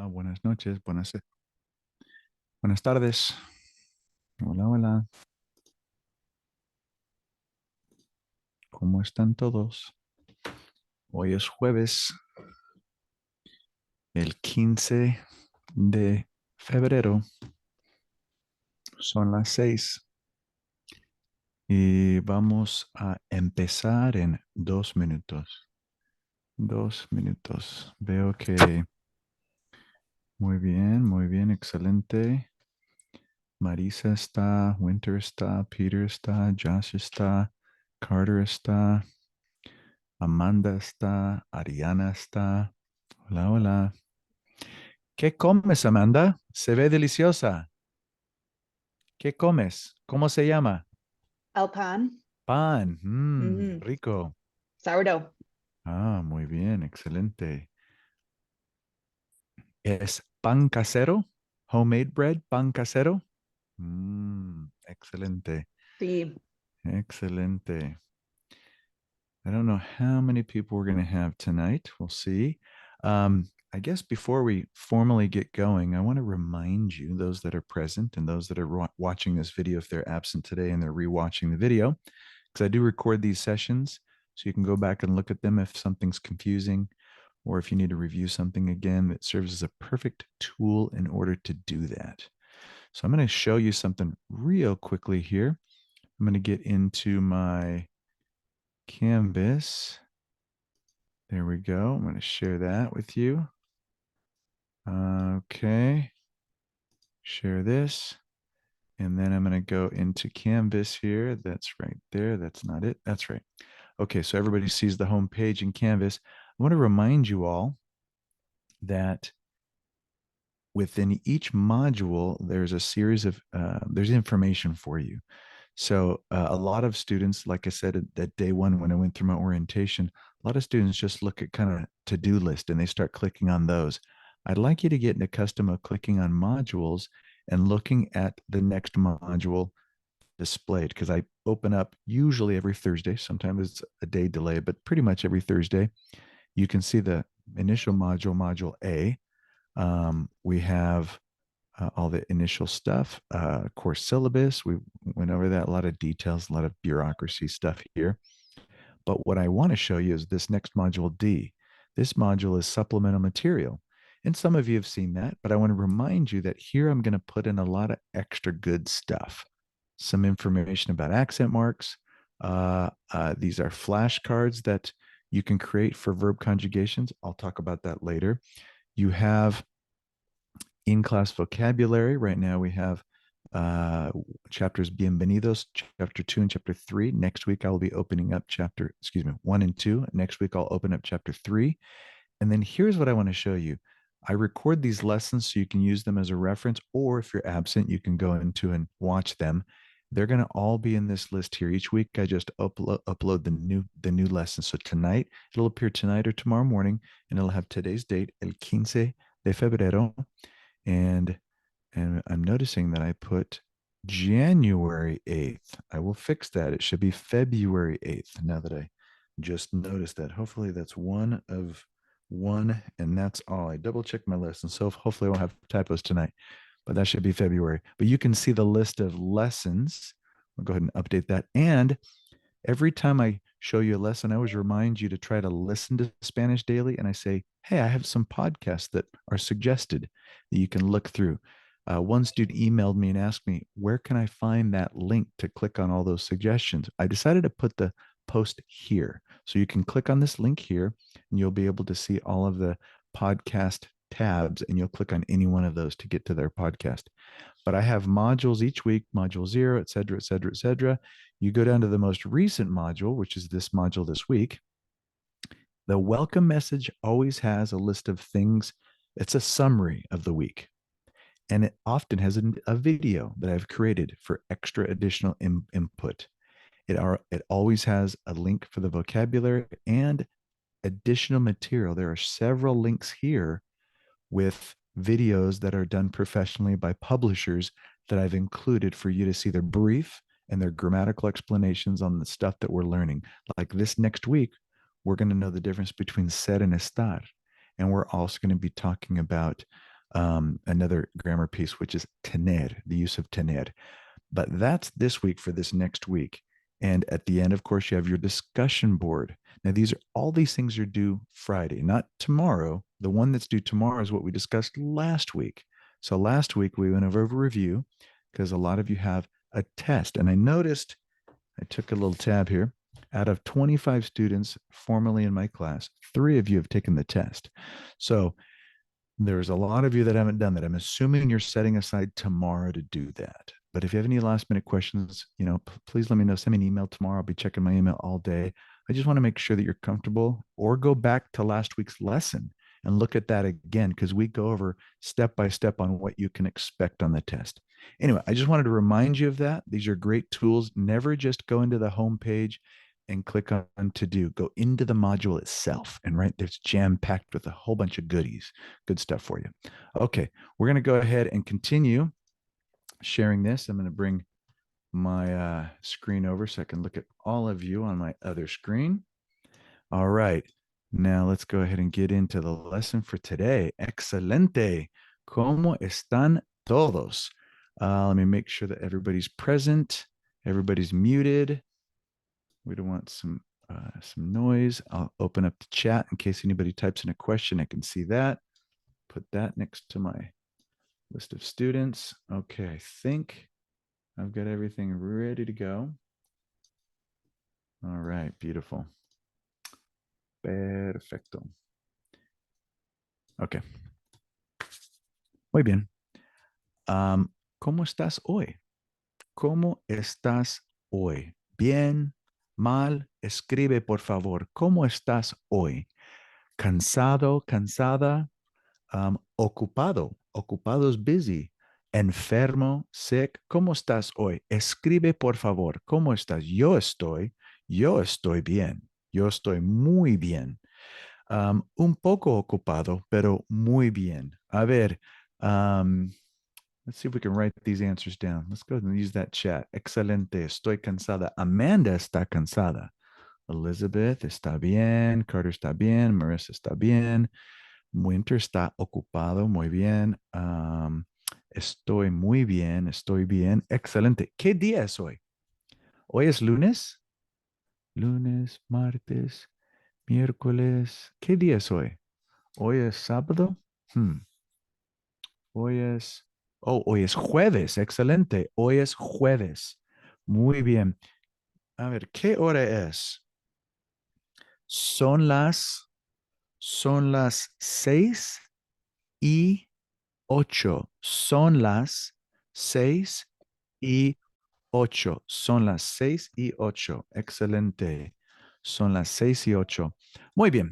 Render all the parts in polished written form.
Hola, buenas noches, buenas tardes. Hola, hola. ¿Cómo están todos? Hoy es jueves, el 15 de febrero. Son las 6 y vamos a empezar en 2 minutos. 2 minutos. Veo que muy bien, excelente. Marisa está, Winter está, Peter está, Josh está, Carter está, Amanda está, Ariana está. Hola, hola. ¿Qué comes, Amanda? Se ve deliciosa. ¿Qué comes? ¿Cómo se llama? El pan. Pan. Mm, Rico. sourdough. Ah, muy bien, excelente. ¿Es pan casero? Homemade bread, pan casero. Excelente, Sí. excelente. I don't know how many people we're going to have tonight. We'll see. I guess before we formally get going, I want to remind you, those that are present and those that are watching this video, if they're absent today and they're rewatching the video, because I do record these sessions so you can go back and look at them if something's confusing or if you need to review something again. That serves as a perfect tool in order to do that. So I'm going to show you something real quickly here. I'm going to get into my Canvas. There we go. I'm going to share that with you. Okay. Share this. And then I'm going to go into Canvas here. That's right there. That's not it. That's right. Okay. So everybody sees the home page in Canvas. I want to remind you all that within each module, there's a series of, there's information for you. So a lot of students, like I said, at day one, when I went through my orientation, a lot of students just look at kind of to-do list and they start clicking on those. I'd like you to get accustomed to clicking on modules and looking at the next module displayed, because I open up usually every Thursday. Sometimes it's a day delay, but pretty much every Thursday. You can see the initial module, module A. We have all the initial stuff, course syllabus. We went over that, a lot of details, a lot of bureaucracy stuff here. But what I want to show you is this next module D. This module is supplemental material. And some of you have seen that, but I want to remind you that here I'm going to put in a lot of extra good stuff. Some information about accent marks. These are flashcards that you can create for verb conjugations. I'll talk about that later. You have in-class vocabulary. Right now we have chapters Bienvenidos, chapter 2 and chapter 3. Next week I will be opening up 1 and 2. Next week I'll open up chapter 3. And then here's what I want to show you. I record these lessons so you can use them as a reference, or if you're absent, you can go into and watch them. They're going to all be in this list here. Each week I just upload the new lesson. So tonight, it'll appear tonight or tomorrow morning, and it'll have today's date, el 15 de febrero. And I'm noticing that I put January 8th. I will fix that. It should be February 8th now that I just noticed that. Hopefully that's one of one, and that's all. I double checked my list, and so hopefully I won't have typos tonight, but that should be February. But you can see the list of lessons. I'll go ahead and update that. And every time I show you a lesson, I always remind you to try to listen to Spanish daily. And I say, hey, I have some podcasts that are suggested that you can look through. One student emailed me and asked me, where can I find that link to click on all those suggestions? I decided to put the post here. So you can click on this link here and you'll be able to see all of the podcast tabs, and you'll click on any one of those to get to their podcast. But I have modules each week, module 0, et cetera, et cetera, et cetera. You go down to the most recent module, which is this module this week. The welcome message always has a list of things. It's a summary of the week. And it often has a video that I've created for extra additional input. It always has a link for the vocabulary and additional material. There are several links here with videos that are done professionally by publishers that I've included for you to see their brief and their grammatical explanations on the stuff that we're learning. Like this next week, we're going to know the difference between ser and estar. And we're also going to be talking about another grammar piece, which is tener, the use of tener. But that's this week for this next week. And at the end, of course, you have your discussion board. Now, all these things are due Friday, not tomorrow. The one that's due tomorrow is what we discussed last week. So last week we went over a review because a lot of you have a test. And I noticed, I took a little tab here. Out of 25 students formerly in my class, 3 of you have taken the test. So there's a lot of you that haven't done that. I'm assuming you're setting aside tomorrow to do that. But if you have any last minute questions, please let me know. Send me an email tomorrow. I'll be checking my email all day. I just want to make sure that you're comfortable, or go back to last week's lesson and look at that again, because we go over step by step on what you can expect on the test. Anyway, I just wanted to remind you of that. These are great tools. Never just go into the home page and click on to do. Go into the module itself, and right there's jam packed with a whole bunch of goodies. Good stuff for you. Okay, we're going to go ahead and continue sharing this. I'm going to bring my screen over so I can look at all of you on my other screen. All right, now let's go ahead and get into the lesson for today. Excelente. ¿Cómo están todos? Let me make sure that everybody's present. Everybody's muted. We don't want some noise. I'll open up the chat in case anybody types in a question. I can see that. Put that next to my list of students. Okay, I think I've got everything ready to go. All right, beautiful. Perfecto. Okay. Muy bien. ¿Cómo estás hoy? ¿Cómo estás hoy? Bien, mal, escribe por favor. ¿Cómo estás hoy? Cansado, cansada, ocupado, ocupado es busy. Enfermo, sick. ¿Cómo estás hoy? Escribe por favor. ¿Cómo estás? Yo estoy bien. Yo estoy muy bien. Un poco ocupado, pero muy bien. A ver, let's see if we can write these answers down. Let's go and use that chat. Excelente. Estoy cansada. Amanda está cansada. Elizabeth está bien. Carter está bien. Marissa está bien. Winter está ocupado. Muy bien. Estoy muy bien. Estoy bien. Excelente. ¿Qué día es hoy? ¿Hoy es lunes? Lunes, martes, miércoles. ¿Qué día es hoy? ¿Hoy es sábado? Hmm. Hoy es... Oh, hoy es jueves. Excelente. Hoy es jueves. Muy bien. A ver, ¿qué hora es? Son las, son las 6:08. Son las 6:08. Son las 6:08. Excelente. Son las 6:08. Muy bien.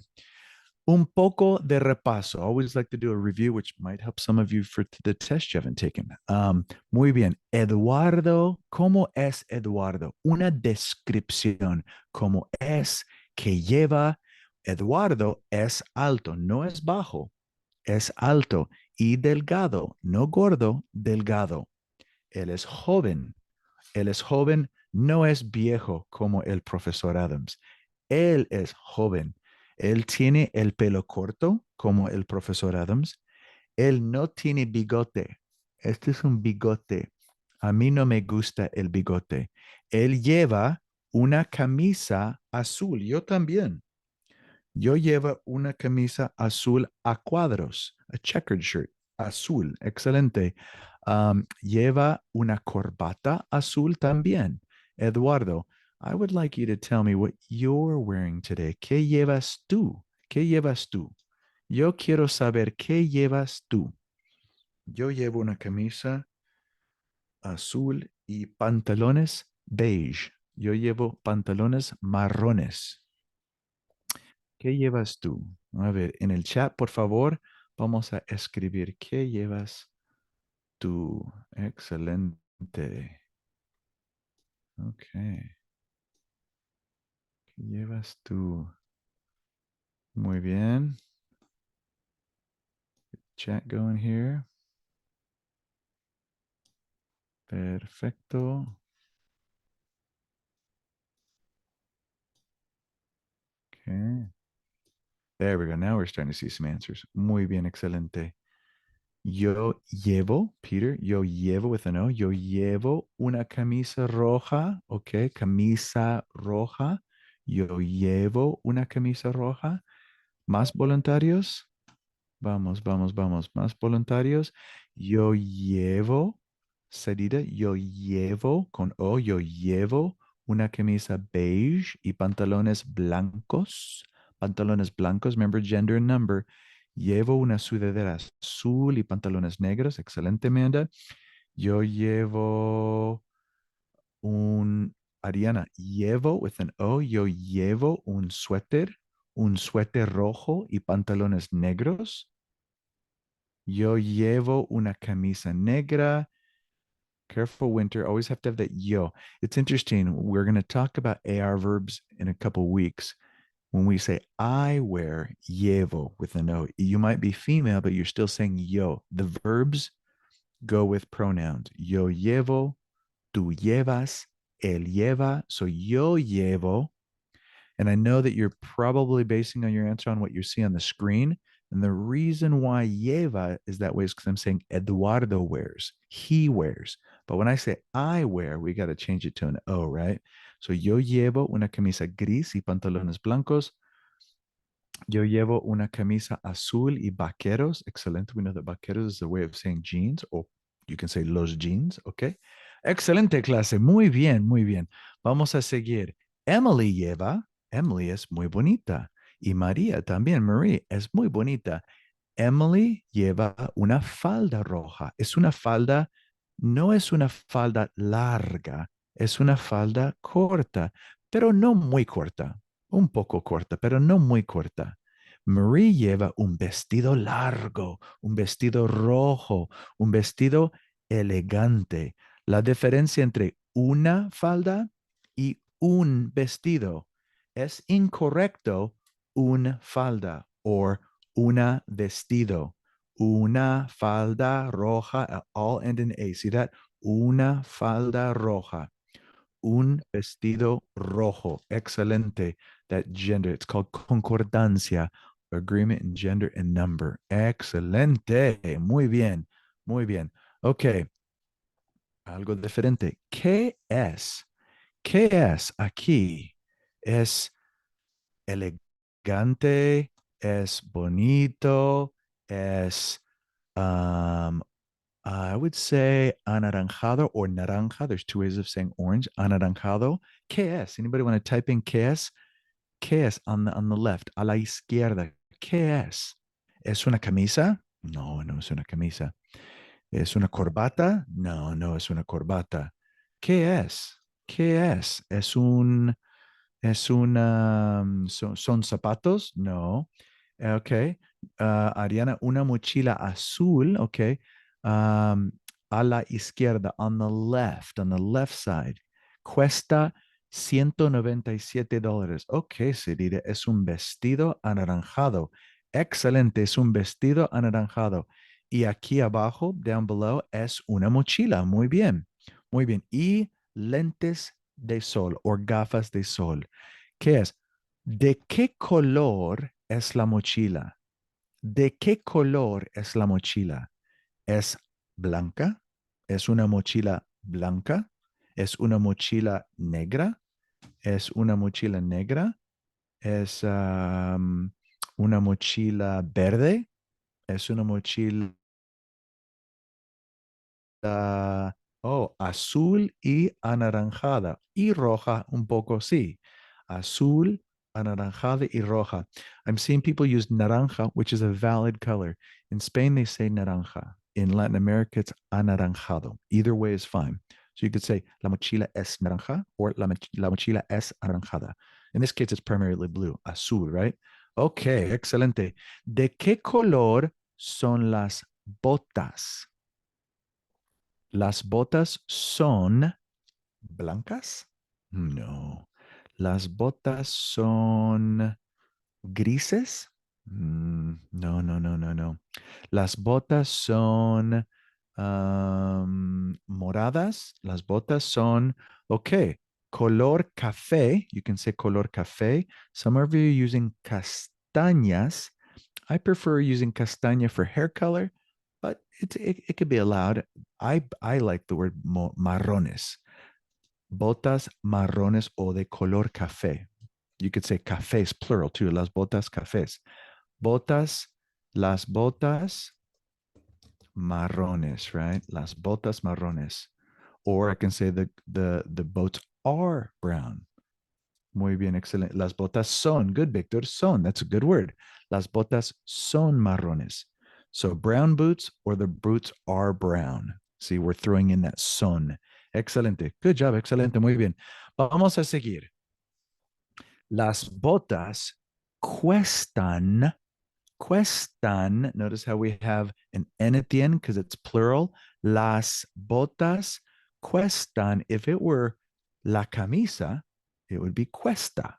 Un poco de repaso. I always like to do a review, which might help some of you for the test you haven't taken. Muy bien. Eduardo, ¿cómo es Eduardo? Una descripción. ¿Cómo es que lleva? Eduardo es alto, no es bajo, es alto y delgado, no gordo, delgado. Él es joven. Él es joven, no es viejo como el profesor Adams. Él es joven. Él tiene el pelo corto como el profesor Adams. Él no tiene bigote. Este es un bigote. A mí no me gusta el bigote. Él lleva una camisa azul. Yo también. Yo llevo una camisa azul a cuadros, a checkered shirt, azul, excelente. Lleva una corbata azul también. Eduardo, I would like you to tell me what you're wearing today. ¿Qué llevas tú? ¿Qué llevas tú? Yo quiero saber qué llevas tú. Yo llevo una camisa azul y pantalones beige. Yo llevo pantalones marrones. ¿Qué llevas tú? A ver, en el chat, por favor, vamos a escribir qué llevas tú. Excelente. Ok. ¿Qué llevas tú? Muy bien. Chat going here. Perfecto. Okay. There we go. Now we're starting to see some answers. Muy bien, excelente. Yo llevo, Peter, yo llevo with an O, yo llevo una camisa roja, ok, camisa roja. Yo llevo una camisa roja. ¿Más voluntarios? Vamos, vamos, vamos. Más voluntarios. Yo llevo, Sarita, yo llevo con O, yo llevo una camisa beige y pantalones blancos. Pantalones blancos, remember gender and number. Llevo una sudadera azul y pantalones negros. Excelente, Amanda. Yo llevo un, Ariana, llevo with an O, yo llevo un suéter rojo y pantalones negros. Yo llevo una camisa negra. Careful, Winter. Always have to have that yo. It's interesting. We're going to talk about AR verbs in a couple weeks. When we say I wear llevo with an O, you might be female, but you're still saying yo. The verbs go with pronouns. Yo llevo, tú llevas, él lleva. So yo llevo. And I know that you're probably basing on your answer on what you see on the screen. And the reason why lleva is that way is because I'm saying Eduardo wears, he wears. But when I say I wear, we got to change it to an O, right? So yo llevo una camisa gris y pantalones blancos. Yo llevo una camisa azul y vaqueros. Excelente. We know that vaqueros is a way of saying jeans, or you can say los jeans, okay? Excelente clase. Muy bien, muy bien. Vamos a seguir. Emily lleva, Emily es muy bonita. Y María también, Marie es muy bonita. Emily lleva una falda roja. Es una falda, no es una falda larga, es una falda corta, pero no muy corta. Un poco corta, pero no muy corta. Marie lleva un vestido largo, un vestido rojo, un vestido elegante. La diferencia entre una falda y un vestido es incorrecto un falda o una vestido, una falda roja, all end in A. See that? Una falda roja, un vestido rojo. Excelente. That gender, it's called concordancia, agreement in gender and number. Excelente. Muy bien. Muy bien. Ok. Algo diferente. ¿Qué es? ¿Qué es aquí? Es elegante, es bonito, es, I would say anaranjado or naranja. There's two ways of saying orange. Anaranjado. ¿Qué es? Anybody want to type in qué es? ¿Qué es on the left? A la izquierda. ¿Qué es? ¿Es una camisa? No, no es una camisa. ¿Es una corbata? No, no es una corbata. ¿Qué es? ¿Qué es? Es una, son zapatos? No. Ok. Ariana, una mochila azul, ok. Um, a la izquierda, on the left side. Cuesta $197. Ok, Serida, es un vestido anaranjado. Excelente, es un vestido anaranjado. Y aquí abajo, down below, es una mochila. Muy bien, muy bien. Y lentes de sol o gafas de sol. ¿Qué es? ¿De qué color es la mochila? ¿De qué color es la mochila? ¿Es blanca? ¿Es una mochila blanca? ¿Es una mochila negra? ¿Es una mochila negra? ¿Es una mochila verde? ¿Es una mochila azul y anaranjada? Y roja un poco, sí. Azul, anaranjada y roja. I'm seeing people use naranja, which is a valid color. In Spain, they say naranja. In Latin America, it's anaranjado. Either way is fine. So you could say la mochila es naranja or la mochila es anaranjada. In this case, it's primarily blue, azul, right? Okay, excelente. ¿De qué color son las botas? Las botas son blancas. No. Las botas son grises. No, no, no, no, no. Las botas son moradas. Las botas son, okay, color café. You can say color café. Some of you are using castañas. I prefer using castaña for hair color, but it could be allowed. I like the word marrones. Botas marrones o de color café. You could say cafés plural too. Las botas cafés. Botas, las botas marrones, right? Las botas marrones. Or I can say the boats are brown. Muy bien, excelente. Las botas son. Good, Victor. Son. That's a good word. Las botas son marrones. So brown boots or the boots are brown. See, we're throwing in that son. Excelente. Good job. Excelente. Muy bien. Vamos a seguir. Las botas cuestan. Cuestan. Notice how we have an N at the end because it's plural. Las botas cuestan. If it were la camisa, it would be cuesta.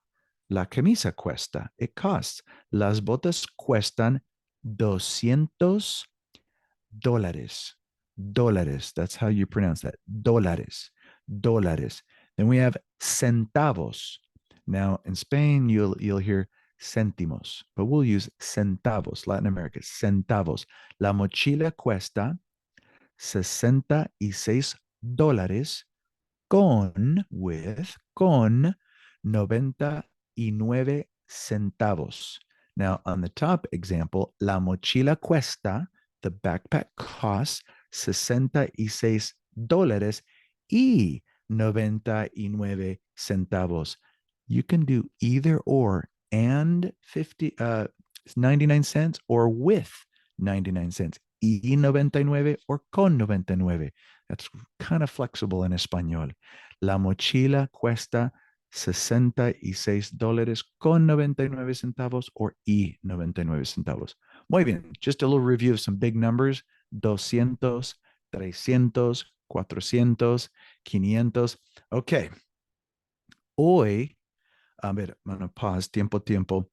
La camisa cuesta. It costs. Las botas cuestan $200. Dólares. That's how you pronounce that. Dólares. Dólares. Then we have centavos. Now in Spain, you'll hear céntimos, but we'll use centavos. Latin America, centavos. La mochila cuesta $66 con 99 centavos. Now, on the top example, la mochila cuesta, the backpack costs $66 y 99 centavos. You can do either or and 99 cents or with 99 cents. Y 99 or con 99. That's kind of flexible in español. La mochila cuesta $66 con 99 centavos or y 99 centavos. Muy bien, just a little review of some big numbers. 200, 300, 400, 500. Okay. Hoy, a ver, I'm going to pause, tiempo.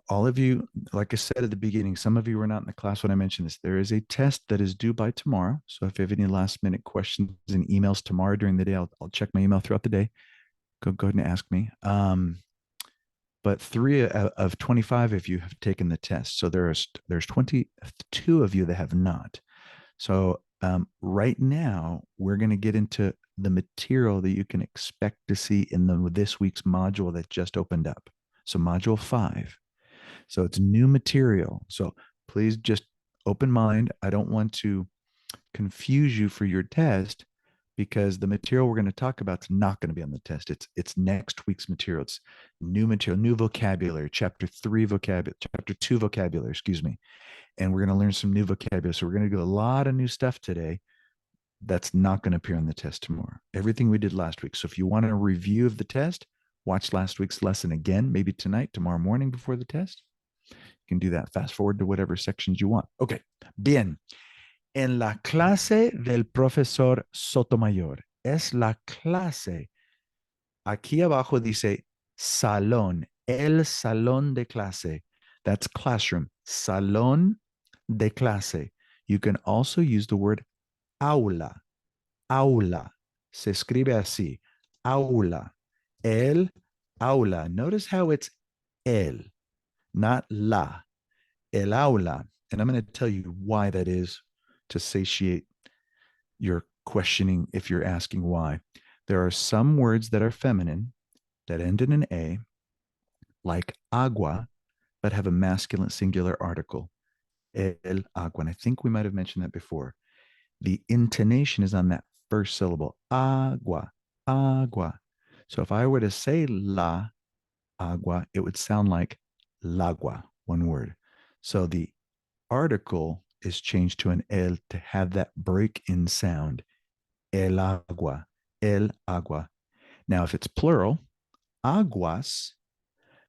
All of you, like I said at the beginning, some of you were not in the class when I mentioned this. There is a test that is due by tomorrow. So if you have any last minute questions and emails tomorrow during the day, I'll check my email throughout the day. Go ahead and ask me. But 3 of 25 of you have taken the test. So there's 22 of you that have not. So right now, we're going to get into the material that you can expect to see in this week's module that just opened up. So module 5. So it's new material. So please just open mind. I don't want to confuse you for your test because the material we're going to talk about is not going to be on the test. It's next week's material. It's new material, new vocabulary, chapter 2 vocabulary, excuse me. And we're going to learn some new vocabulary. So we're going to do a lot of new stuff today that's not going to appear on the test tomorrow. Everything we did last week. So if you want a review of the test, watch last week's lesson again, maybe tonight, tomorrow morning before the test. You can do that. Fast forward to whatever sections you want. Okay. Bien. En la clase del profesor Sotomayor. Es la clase. Aquí abajo dice salón. El salón de clase. That's classroom. Salón de clase. You can also use the word aula. Aula. Se escribe así. Aula. El aula. Notice how it's el, not la. El aula. And I'm going to tell you why that is to satiate your questioning if you're asking why. There are some words that are feminine that end in an A, like agua, but have a masculine singular article. El agua. And I think we might have mentioned that before. The intonation is on that first syllable. Agua, agua. So if I were to say la agua, it would sound like lagua, one word. So the article is changed to an el to have that break in sound. El agua, el agua. Now, if it's plural, aguas,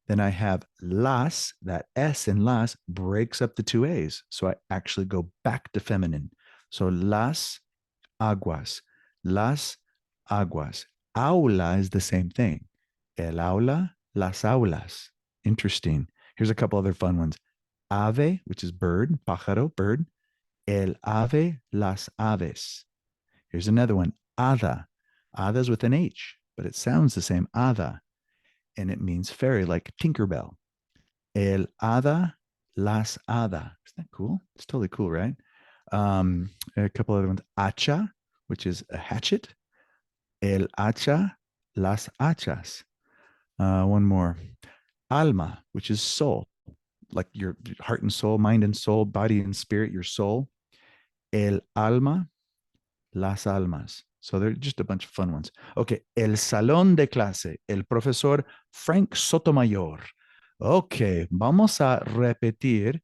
then I have las, that S in las breaks up the 2 A's. So I actually go back to feminine. So las aguas, las aguas. Aula is the same thing. El aula, las aulas. Interesting. Here's a couple other fun ones. Ave, which is bird, pájaro, bird. El ave, las aves. Here's another one. Hada. Hada's with an H, but it sounds the same. Hada. And it means fairy, like Tinkerbell. El hada, las hada. Isn't that cool? It's totally cool, right? A couple other ones. Hacha, which is a hatchet. El hacha, las hachas. One more. Alma, which is soul, like your heart and soul, mind and soul, body and spirit, your soul. El alma, las almas. So they're just a bunch of fun ones. Okay, el salón de clase, el profesor Frank Sotomayor. Okay, vamos a repetir.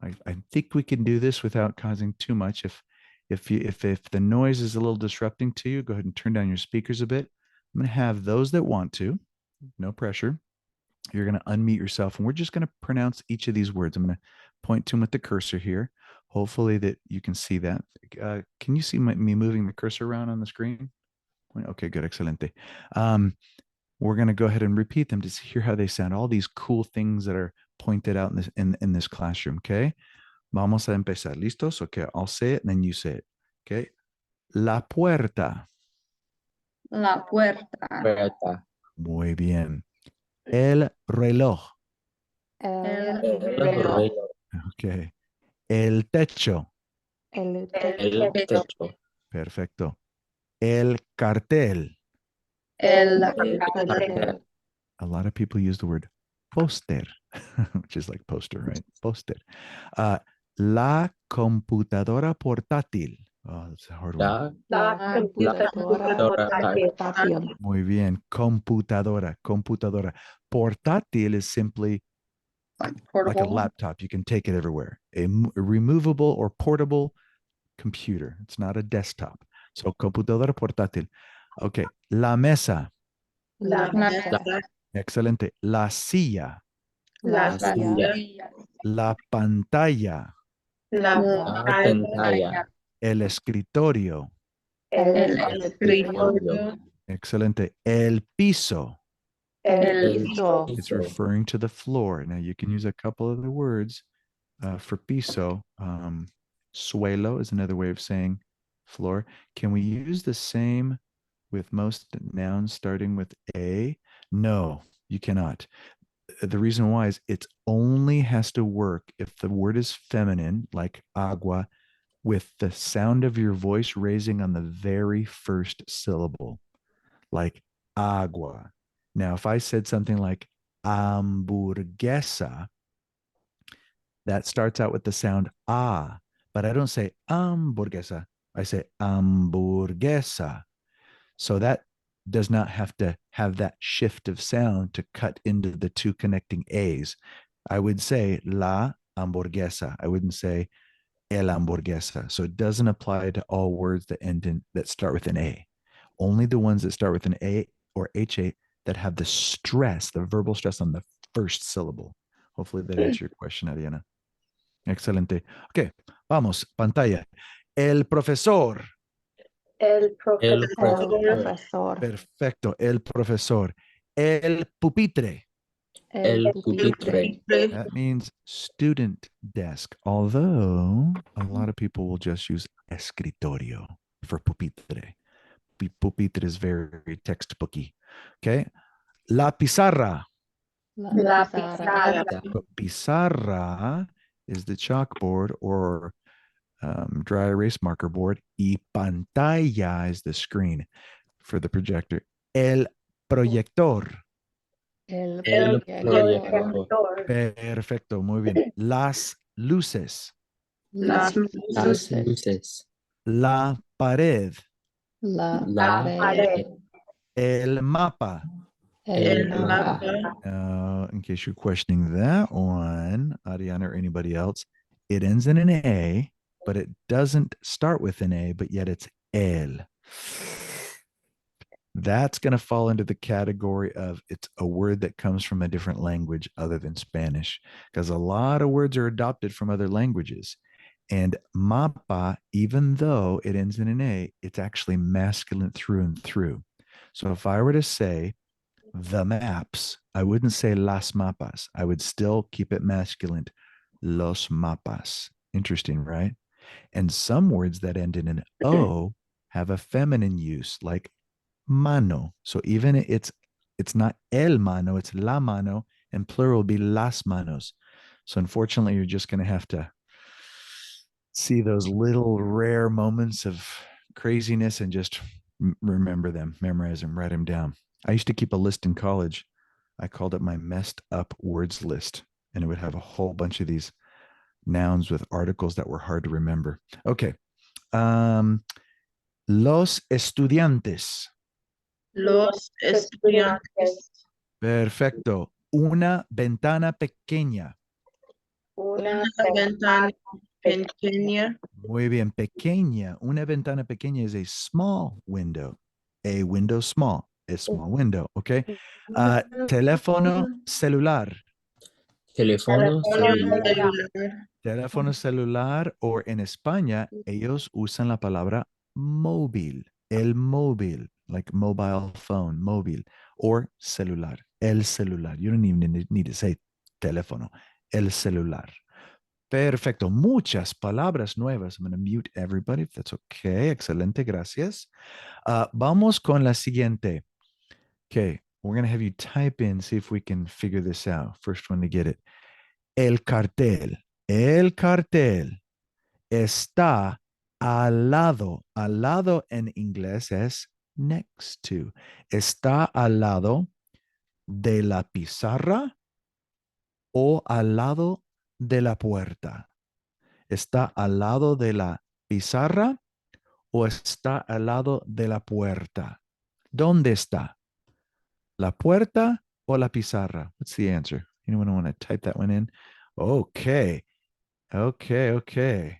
I think we can do this without causing too much. If the noise is a little disrupting to you, go ahead and turn down your speakers a bit. I'm going to have those that want to, no pressure. You're going to unmute yourself, and we're just going to pronounce each of these words. I'm going to point to them with the cursor here. Hopefully that you can see that. Can you see me moving the cursor around on the screen? Okay, good, excelente. We're going to go ahead and repeat them to hear how they sound. All these cool things that are pointed out in this classroom. Okay, vamos a empezar. ¿Listos? Okay, I'll say it and then you say it. Okay, la puerta. La puerta. Puerta. Muy bien. El reloj. El El reloj. reloj. Okay. El techo. El El techo. techo. Perfecto. El cartel. El Cartel. A lot of people use the word póster, which is like poster, right? Póster. La computadora portátil. Oh, that's a hard one. La La computadora portátil. Muy bien. Computadora. Portátil is simply like a portable. laptop. You can take it everywhere. A removable or portable computer. It's not a desktop. So computadora portátil. Okay. La mesa. La mesa. Excelente. La silla. La silla. silla. La pantalla. La pantalla. El escritorio. El El escritorio. escritorio. Excelente. El piso. El El piso. It's referring to the floor. Now you can use a couple of the words for piso. Suelo is another way of saying floor. Can we use the same with most nouns starting with A? No, you cannot. The reason why is it only has to work if the word is feminine, like agua, with the sound of your voice raising on the very first syllable, like agua. Now, if I said something like hamburguesa, that starts out with the sound ah, but I don't say hamburguesa. I say hamburguesa. So that does not have to have that shift of sound to cut into the two connecting A's. I would say la hamburguesa. I wouldn't say el hamburguesa. So it doesn't apply to all words that end in that start with an A. Only the ones that start with an A or HA that have the stress, the verbal stress on the first syllable. Hopefully that answered your question, Ariana. Excelente. Ok, vamos, pantalla. El profesor. El El profesor. El profesor. Perfecto, el profesor. El pupitre. El El pupitre. pupitre. That means student desk, although a lot of people will just use escritorio for pupitre. Pupitre is very textbooky. Okay. La pizarra. La pizarra. pizarra. Pizarra is the chalkboard or dry erase marker board. Y pantalla is the screen for the projector. El proyector. El El proyector. proyector. Perfecto, muy bien. Las luces. Las Las luces. luces. La pared. La La pared. El mapa. El El mapa. In case you're questioning that one, Ariana or anybody else, it ends in an A, but it doesn't start with an A, but yet it's el. That's going to fall into the category of it's a word that comes from a different language other than Spanish, because a lot of words are adopted from other languages. And mapa, even though it ends in an A, it's actually masculine through and through. So if I were to say the maps, I wouldn't say las mapas. I would still keep it masculine, los mapas. Interesting, right? And some words that end in an O have a feminine use, like mano. So even it's not el mano, it's la mano, and plural will be las manos. So unfortunately, you're just going to have to see those little rare moments of craziness and just remember them, memorize them, write them down. I used to keep a list in college. I called it my messed up words list, and it would have a whole bunch of these nouns with articles that were hard to remember. Okay. Los estudiantes. Los estudiantes. Perfecto. Una ventana pequeña. Una ventana pequeña. Muy bien, pequeña. Una ventana pequeña is a small window. A window small, a small window, okay? Teléfono celular. Teléfono celular. Celular. Teléfono celular, o en España, ellos usan la palabra móvil. El móvil, like mobile phone, móvil, or celular. El celular. You don't even need to say teléfono. El celular. Perfecto. Muchas palabras nuevas. I'm going to mute everybody if that's okay. Excelente. Gracias. Vamos con la siguiente. Okay. We're going to have you type in, see if we can figure this out. First one to get it. El cartel. El cartel está al lado. Al lado en inglés es next to. Está al lado de la pizarra o al lado de la puerta. ¿Está al lado de la pizarra o está al lado de la puerta? ¿Dónde está? ¿La puerta o la pizarra? What's the answer? Anyone want to type that one in? Okay. Okay.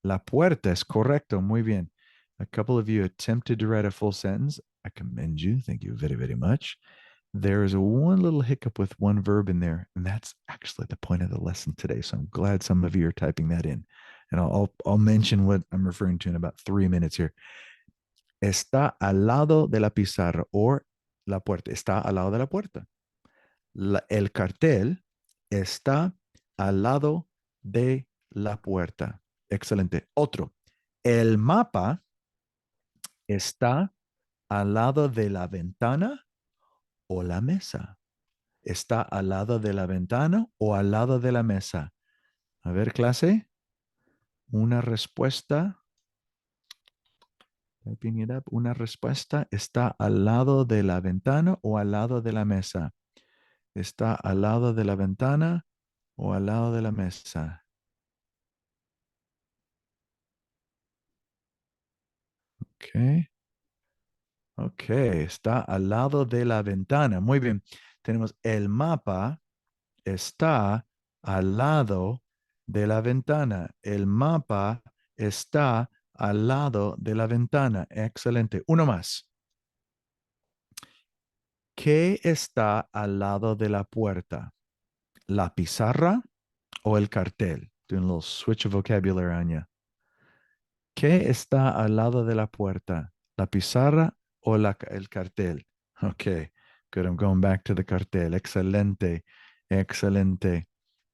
La puerta es correcto. Muy bien. A couple of you attempted to write a full sentence. I commend you. Thank you very, very much. There is one little hiccup with one verb in there, and that's actually the point of the lesson today. So I'm glad some of you are typing that in. And I'll mention what I'm referring to in about 3 minutes here. Está al lado de la pizarra, or la puerta. Está al lado de la puerta. El cartel está al lado de la puerta. Excelente. Otro. El mapa está al lado de la ventana o la mesa. ¿Está al lado de la ventana o al lado de la mesa? A ver, clase. Una respuesta. Typing it up. Una respuesta. ¿Está al lado de la ventana o al lado de la mesa? ¿Está al lado de la ventana o al lado de la mesa? Ok. Ok, está al lado de la ventana. Muy bien. Tenemos el mapa está al lado de la ventana. El mapa está al lado de la ventana. Excelente. Uno más. ¿Qué está al lado de la puerta? ¿La pizarra o el cartel? Doing a little switch of vocabulary on you. ¿Qué está al lado de la puerta? ¿La pizarra o el cartel? Okay, good. I'm going back to the cartel. Excelente. Excelente.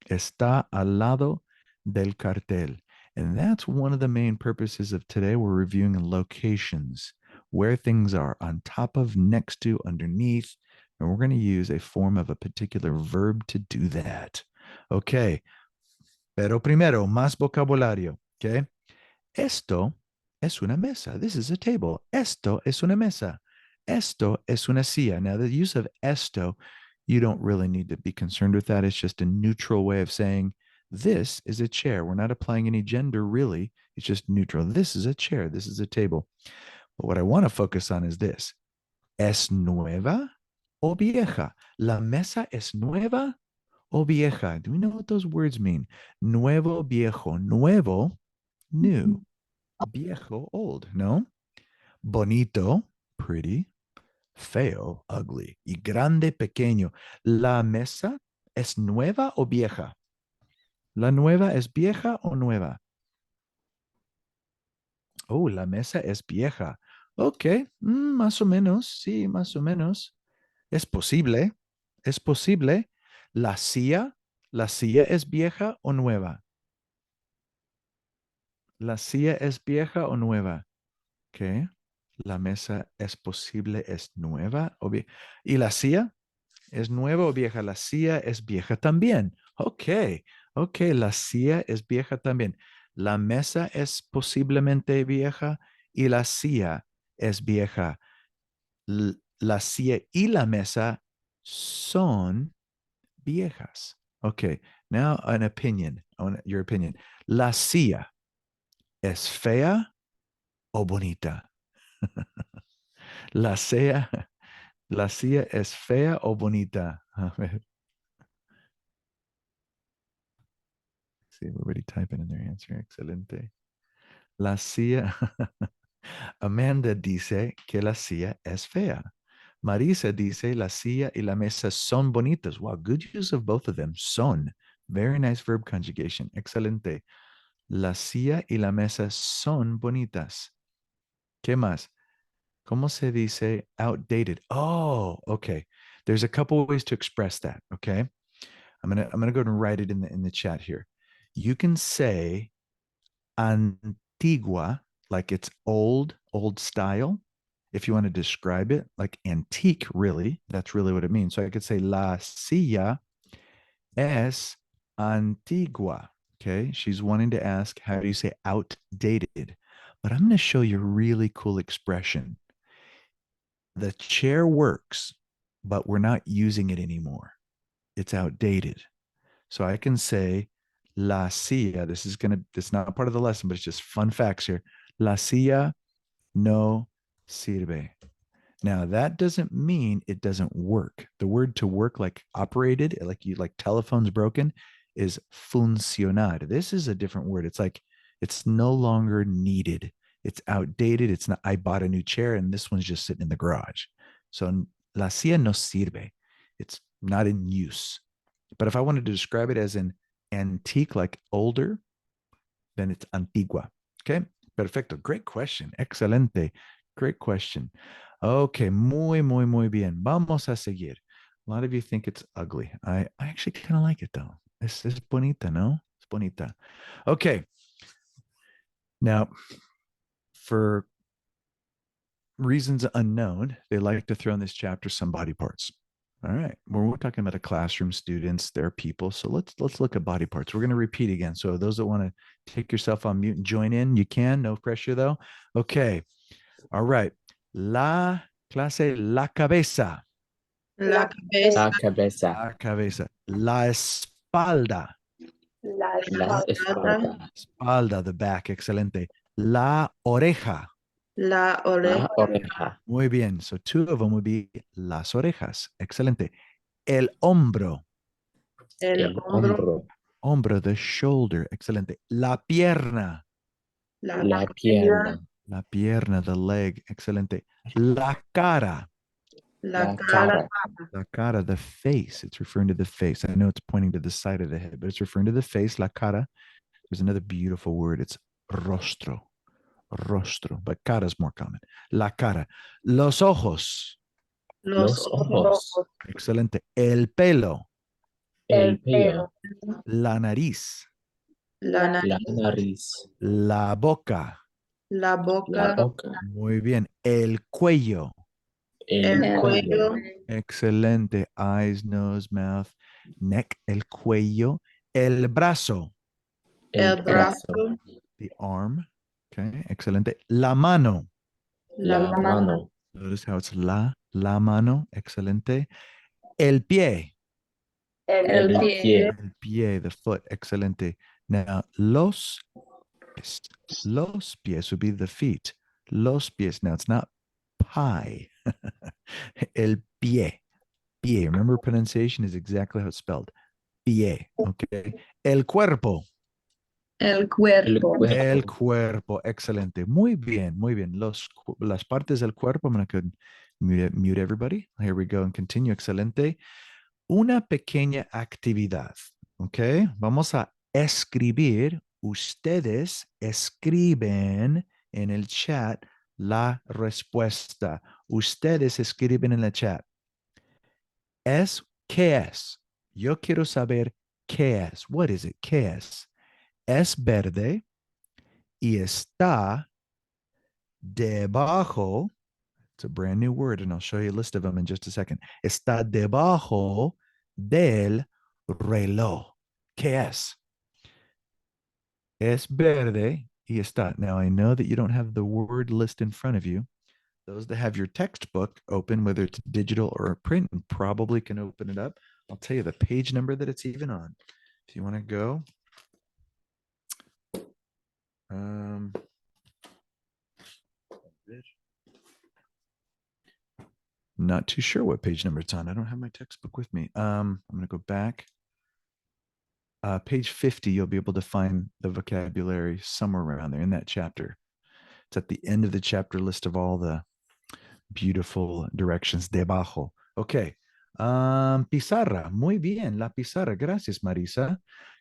Está al lado del cartel. And that's one of the main purposes of today. We're reviewing locations, where things are on top of, next to, underneath. And we're going to use a form of a particular verb to do that. Okay. Pero primero, más vocabulario. Okay. Esto es una mesa. This is a table. Esto es una mesa. Esto es una silla. Now, the use of esto, you don't really need to be concerned with that. It's just a neutral way of saying this is a chair. We're not applying any gender, really. It's just neutral. This is a chair. This is a table. But what I want to focus on is this. ¿Es nueva o vieja? ¿La mesa es nueva o vieja? Do we know what those words mean? Nuevo, viejo. Nuevo, new. Viejo, old, no? Bonito, pretty. Feo, ugly. Y grande, pequeño. ¿La mesa es nueva o vieja? ¿La nueva es vieja o nueva? Oh, la mesa es vieja. Ok, más o menos, sí, más o menos. Es posible, es posible. ¿La silla es vieja o nueva? ¿La silla es vieja o nueva? Ok. La mesa es posible, es nueva o vieja. ¿Y la silla es nueva o vieja? La silla es vieja también. Ok, Ok, la silla es vieja también. La mesa es posiblemente vieja y la silla es vieja. La silla y la mesa son viejas. Okay, now an opinion. I want your opinion. La silla es fea o bonita? La silla, la silla es fea o bonita? A ver. See everybody typing in their answer. Excelente. La silla. Amanda dice que la silla es fea. Marisa dice la silla y la mesa son bonitas. Wow, good use of both of them. Son. Very nice verb conjugation. Excelente. La silla y la mesa son bonitas. ¿Qué más? ¿Cómo se dice outdated? Oh, okay. There's a couple of ways to express that. Okay. I'm gonna go ahead and write it in the chat here. You can say antigua, like it's old style. If you want to describe it, like antique, really, that's really what it means. So I could say la silla es antigua. Okay. She's wanting to ask, how do you say outdated? But I'm going to show you a really cool expression. The chair works, but we're not using it anymore. It's outdated. So I can say la silla. It's not part of the lesson, but it's just fun facts here. La silla no sirve. Now that doesn't mean it doesn't work. The word to work, like operated, like telephone's broken, is funcionar. This is a different word. It's like it's no longer needed. It's outdated. It's not. I bought a new chair and this one's just sitting in the garage. So la silla no sirve. It's not in use. But if I wanted to describe it as an antique, like older, then it's antigua. Okay. Perfecto. Great question. Excelente. Great question. Okay. Muy bien. Vamos a seguir. A lot of you think it's ugly. I actually kind of like it though. Es bonita, no? It's bonita. Okay. Now, for reasons unknown, they like to throw in this chapter some body parts. All right. Well, we're talking about a classroom, students, they're people. So let's look at body parts. We're going to repeat again. So those that want to take yourself on mute and join in, you can. No pressure though. Okay. All right. La clase, la cabeza. La cabeza. La cabeza. La cabeza. La espalda. La espalda. espalda. Espalda, the back. Excelente. La oreja. La La oreja. oreja. Muy bien. So two of them would be las orejas. Excelente. El hombro. El El hombro. hombro. Hombro, the shoulder. Excelente. La pierna. La pierna. La pierna, the leg. Excelente. La cara. La La cara. cara. La cara, the face. It's referring to the face. I know it's pointing to the side of the head, but it's referring to the face. La cara. There's another beautiful word. It's rostro. Rostro. But cara is more common. La cara. Los ojos. Los Los ojos. Excelente. El pelo. El pelo. La nariz. La La nariz. nariz. La boca. La La boca. boca. Muy bien. El cuello. El El cuello. cuello. Excelente. Eyes, nose, mouth, neck, el cuello, el brazo, El brazo. the arm. Okay, excelente. La mano. La mano. Notice how it's la mano. Excelente. El pie. El pie. El pie, the foot. Excelente. Now, los pies. Los pies would be the feet. Los pies. Now, it's not pie. El pie. Pie. Remember, pronunciation is exactly how it's spelled. Pie. Okay. El cuerpo. El El cuerpo. El cuerpo. cuerpo. Excelente. Muy bien. Muy bien. Las partes del cuerpo. I'm going to mute everybody. Here we go and continue. Excelente. Una pequeña actividad. Okay. Vamos a escribir. Ustedes escriben en el chat la respuesta. Ustedes escriben en el chat. ¿Qué es? Yo quiero saber qué es. What is it? ¿Qué es? Es verde y está debajo. It's a brand new word, and I'll show you a list of them in just a second. Está debajo del reloj. ¿Qué es? Es verde y está. Now, I know that you don't have the word list in front of you. Those that have your textbook open, whether it's digital or a print, probably can open it up. I'll tell you the page number that it's even on. If you want to go. Not too sure what page number it's on. I don't have my textbook with me. I'm going to go back. Page 50, you'll be able to find the vocabulary somewhere around there in that chapter. It's at the end of the chapter list of all the beautiful directions debajo. Okay. Pizarra. Muy bien. La pizarra. Gracias, Marisa.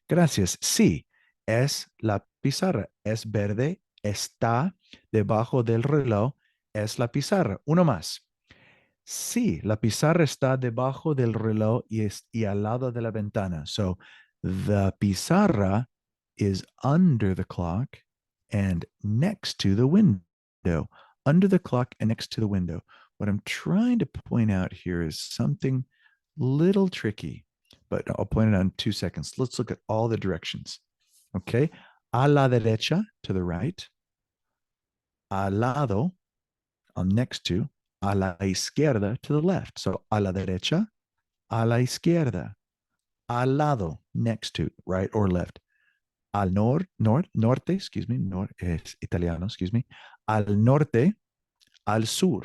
Gracias. Sí, es la pizarra. Es verde. Está debajo del reloj. Es la pizarra. Uno más. Sí, la pizarra está debajo del reloj y al lado de la ventana. So the pizarra is under the clock and next to the window. Under the clock and next to the window. What I'm trying to point out here is something little tricky, but I'll point it out in 2 seconds. Let's look at all the directions. Okay. A la derecha, to the right. Al lado, next to. A la izquierda, to the left. So a la derecha, a la izquierda, al lado, next to, right or left. Al norte, excuse me, es italiano, excuse me. Al norte, al sur,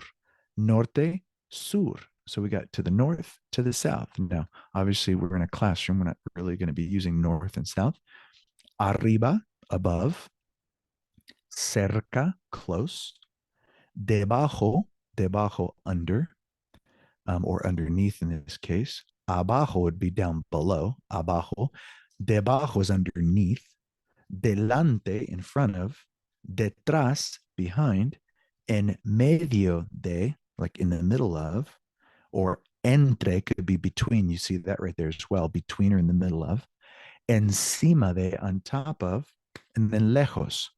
norte, sur. So we got to the north, to the south. Now, obviously, we're in a classroom. We're not really going to be using north and south. Arriba, above. Cerca, close. Debajo, under, or underneath in this case. Abajo would be down below. Abajo. Debajo is underneath. Delante, in front of. Detrás, behind. En medio de, like in the middle of. Or entre could be between. You see that right there as well. Between or in the middle of. Encima de, on top of. And then lejos.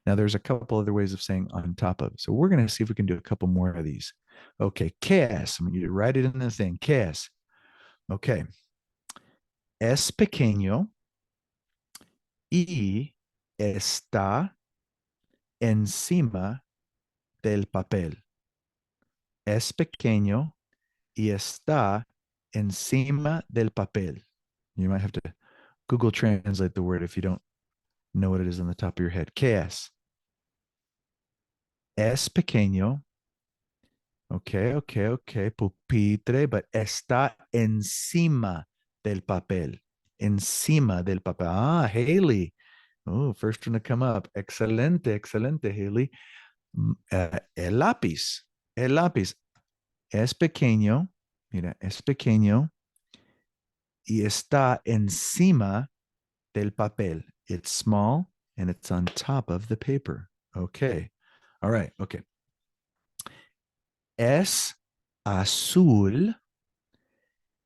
Now, there's a couple other ways of saying on top of. So we're going to see if we can do a couple more of these. Okay, ¿qué es? I'm going to write it in the thing. ¿Qué es? Okay. Es pequeño y está encima del papel. Es pequeño y está encima del papel. You might have to Google translate the word if you don't know what it is on the top of your head. ¿Qué es? Es pequeño. Okay. Pupitre, but está encima del papel. Encima del papel. Ah, Haley. Oh, first one to come up. Excelente, Haley. El lápiz. El lápiz es pequeño. Mira, es pequeño y está encima del papel. It's small and it's on top of the paper. Okay. All right. Okay. Es azul.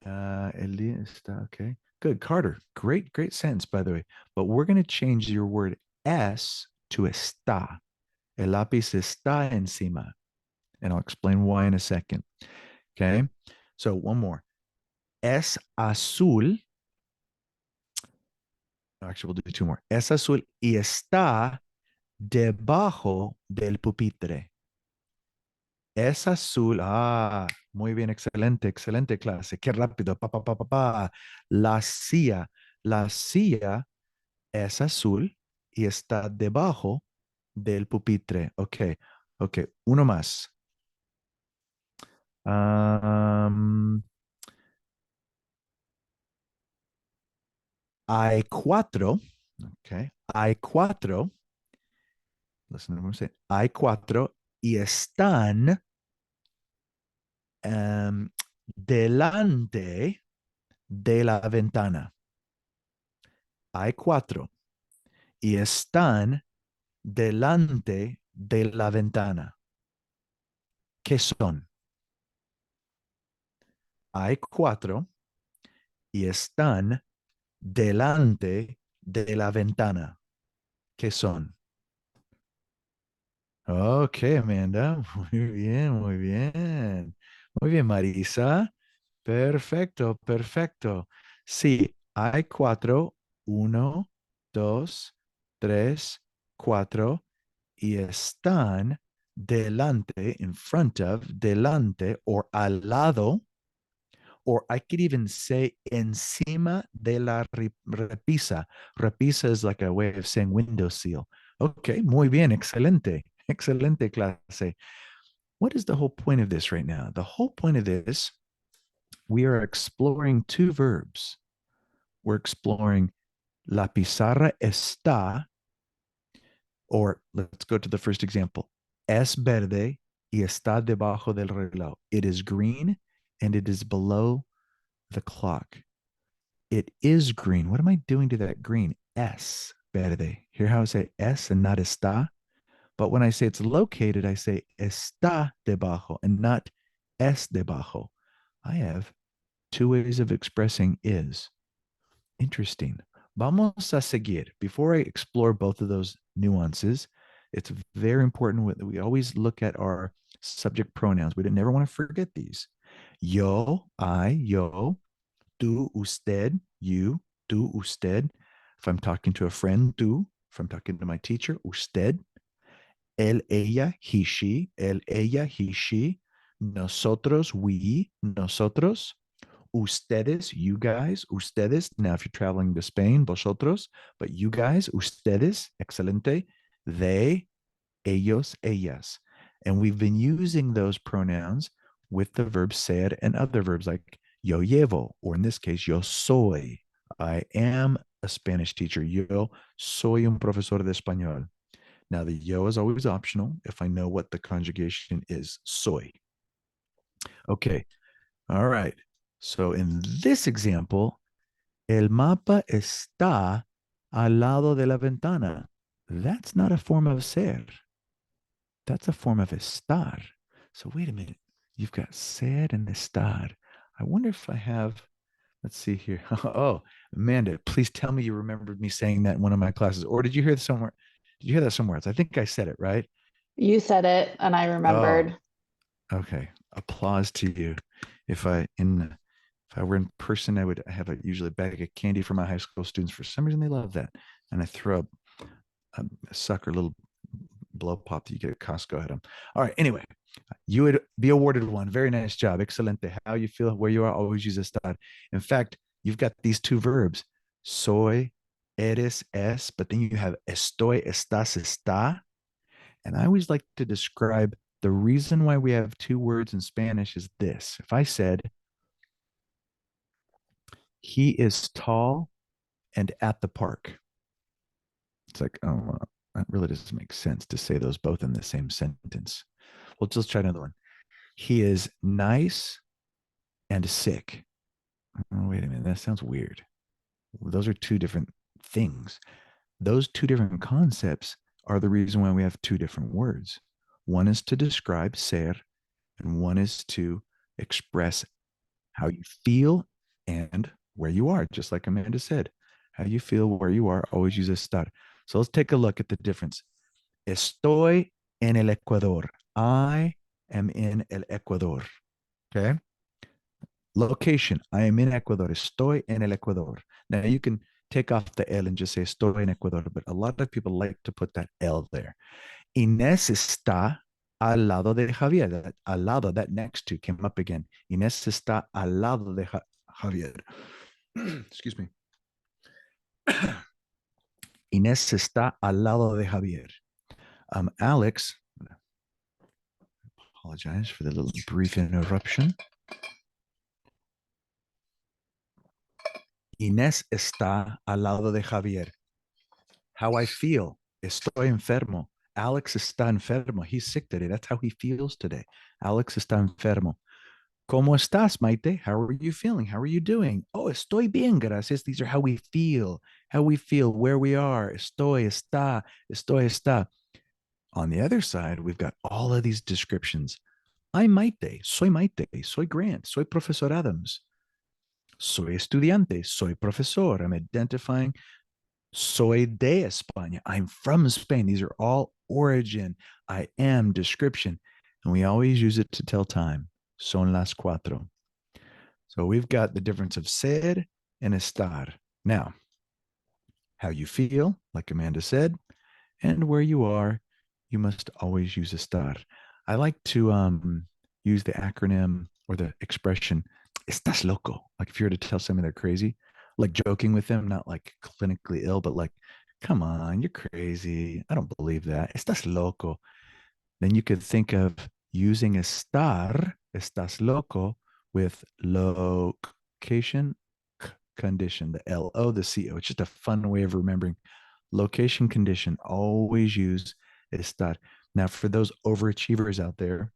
Okay. Good, Carter. Great sentence, by the way. But we're going to change your word es to está. El lápiz está encima. And I'll explain why in a second. Okay. So one more. Es azul. Actually, we'll do two more. Es azul y está debajo del pupitre. Es azul. Ah, muy bien, excelente clase. Qué rápido. Pa. La silla es azul y está debajo del pupitre. Ok. Uno más. Hay cuatro. Ok. Hay cuatro. Listen to what I'm saying. Hay cuatro y están delante de la ventana. Hay cuatro y están delante de la ventana. ¿Qué son? Hay cuatro y están delante de la ventana. ¿Qué son? Ok, Amanda. Muy bien. Muy bien, Marisa. Perfecto. Sí, hay cuatro. Uno, dos, tres, cuatro, y están delante, in front of, delante, or al lado, or I could even say encima de la repisa. Repisa is like a way of saying windowsill. Okay, muy bien, excelente, excelente clase. What is the whole point of this right now? The whole point of this, we are exploring two verbs. We're exploring la pizarra está, or let's go to the first example. Es verde y está debajo del reloj. It is green and it is below the clock. It is green. What am I doing to that green? Es verde. Hear how I say es and not está? But when I say it's located, I say está debajo and not es debajo. I have two ways of expressing is. Interesting. Vamos a seguir. Before I explore both of those nuances, it's very important that we always look at our subject pronouns. We never want to forget these. Yo, I, yo, tú, usted, you, tú, usted. If I'm talking to a friend, tú. If I'm talking to my teacher, usted. Él, ella, he, she. Él, ella, he, she. Nosotros, we, nosotros. Ustedes, you guys, ustedes. Now, if you're traveling to Spain, vosotros, but you guys, ustedes, excelente. They, ellos, ellas. And we've been using those pronouns with the verb ser and other verbs like yo llevo, or in this case, yo soy. I am a Spanish teacher. Yo soy un profesor de español. Now, the yo is always optional if I know what the conjugation is, soy. Okay, all right. So in this example, el mapa está al lado de la ventana. That's not a form of ser. That's a form of estar. So wait a minute. You've got ser and estar. I wonder if I have, let's see here. Oh, Amanda, please tell me you remembered me saying that in one of my classes. Or did you hear that somewhere? Did you hear that somewhere else? I think I said it, right? You said it, and I remembered. Okay. Applause to you. If I were in person, I would have usually a bag of candy for my high school students. For some reason, they love that. And I throw a sucker little blow pop that you get at Costco at them. All right. Anyway, you would be awarded one. Very nice job. Excelente. How you feel, where you are, always use estar. In fact, you've got these two verbs, soy, eres, es, but then you have estoy, estás, está. And I always like to describe the reason why we have two words in Spanish is this. If I said, he is tall and at the park, it's like, oh, that really doesn't make sense to say those both in the same sentence. Well, let's try another one. He is nice and sick. Oh, wait a minute. That sounds weird. Those are two different things. Those two different concepts are the reason why we have two different words. One is to describe ser, and one is to express how you feel and where you are, just like Amanda said. How you feel, where you are, always use estar. So let's take a look at the difference. Estoy en el Ecuador. I am in el Ecuador. Okay. Location. I am in Ecuador. Estoy en el Ecuador. Now you can take off the L and just say estoy en Ecuador, but a lot of people like to put that L there. Inés está al lado de Javier. That al lado, that next to came up again. Inés está al lado de Javier. Excuse me. Inés está al lado de Javier. Alex, apologize for the little brief interruption. Inés está al lado de Javier. How I feel. Estoy enfermo. Alex está enfermo. He's sick today. That's how he feels today. Alex está enfermo. ¿Cómo estás, Maite? How are you feeling? How are you doing? Oh, estoy bien, gracias. These are how we feel, where we are. Estoy, está, estoy, está. On the other side, we've got all of these descriptions. I'm Maite, soy Grant, soy Professor Adams. Soy estudiante, soy profesor. I'm identifying soy de España. I'm from Spain. These are all origin, I am, description. And we always use it to tell time. Son las cuatro. So we've got the difference of ser and estar. Now, how you feel, like Amanda said, and where you are, you must always use estar. I like to use the acronym or the expression, estás loco. Like if you were to tell somebody they're crazy, like joking with them, not like clinically ill, but like, come on, you're crazy. I don't believe that. Estás loco. Then you could think of using estar, estás loco, with location, condition, the LO, the CO. It's just a fun way of remembering location, condition. Always use estar. Now, for those overachievers out there,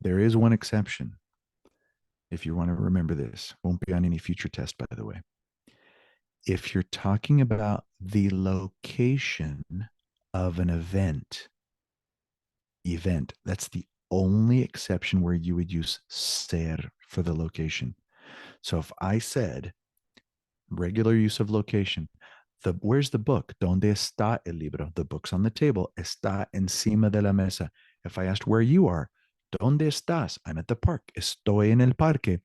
there is one exception. If you want to remember this, won't be on any future test, by the way. If you're talking about the location of an event, that's the only exception where you would use ser for the location. So if I said regular use of location, where's the book? ¿Dónde está el libro? The book's on the table. Está encima de la mesa. If I asked where you are, ¿dónde estás? I'm at the park. Estoy en el parque.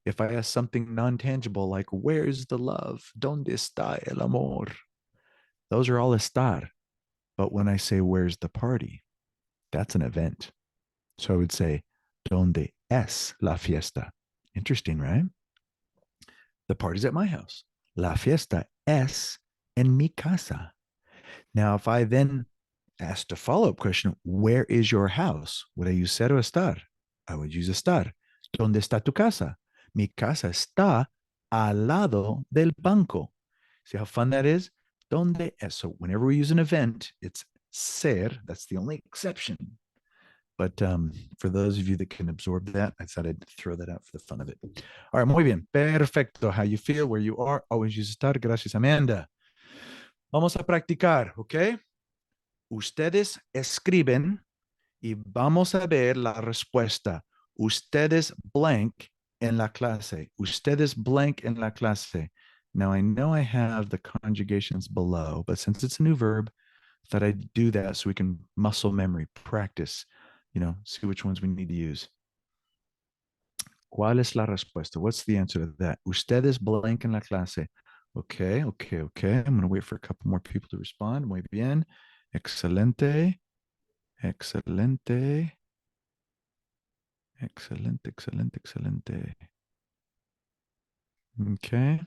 If I ask something non-tangible like where's the love? ¿Dónde está el amor? Those are all estar. But when I say where's the party, that's an event. So I would say, ¿Dónde es la fiesta? Interesting, right? The party's at my house. La fiesta es en mi casa. Now, if I then asked a follow-up question, where is your house? Would I use ser o estar? I would use estar. ¿Dónde está tu casa? Mi casa está al lado del banco. See how fun that is? ¿Dónde es? So whenever we use an event, it's ser. That's the only exception. But for those of you that can absorb that, I thought I'd throw that out for the fun of it. All right, muy bien. Perfecto. How you feel, where you are, always use estar. Gracias, Amanda. Vamos a practicar, ¿ok? Ustedes escriben y vamos a ver la respuesta. Ustedes blank en la clase. Ustedes blank en la clase. Now, I know I have the conjugations below, but since it's a new verb, I thought I'd do that so we can muscle memory, practice, see which ones we need to use. ¿Cuál es la respuesta? What's the answer to that? Ustedes blank en la clase. Okay. I'm going to wait for a couple more people to respond. Muy bien. Excelente. Excelente. Okay.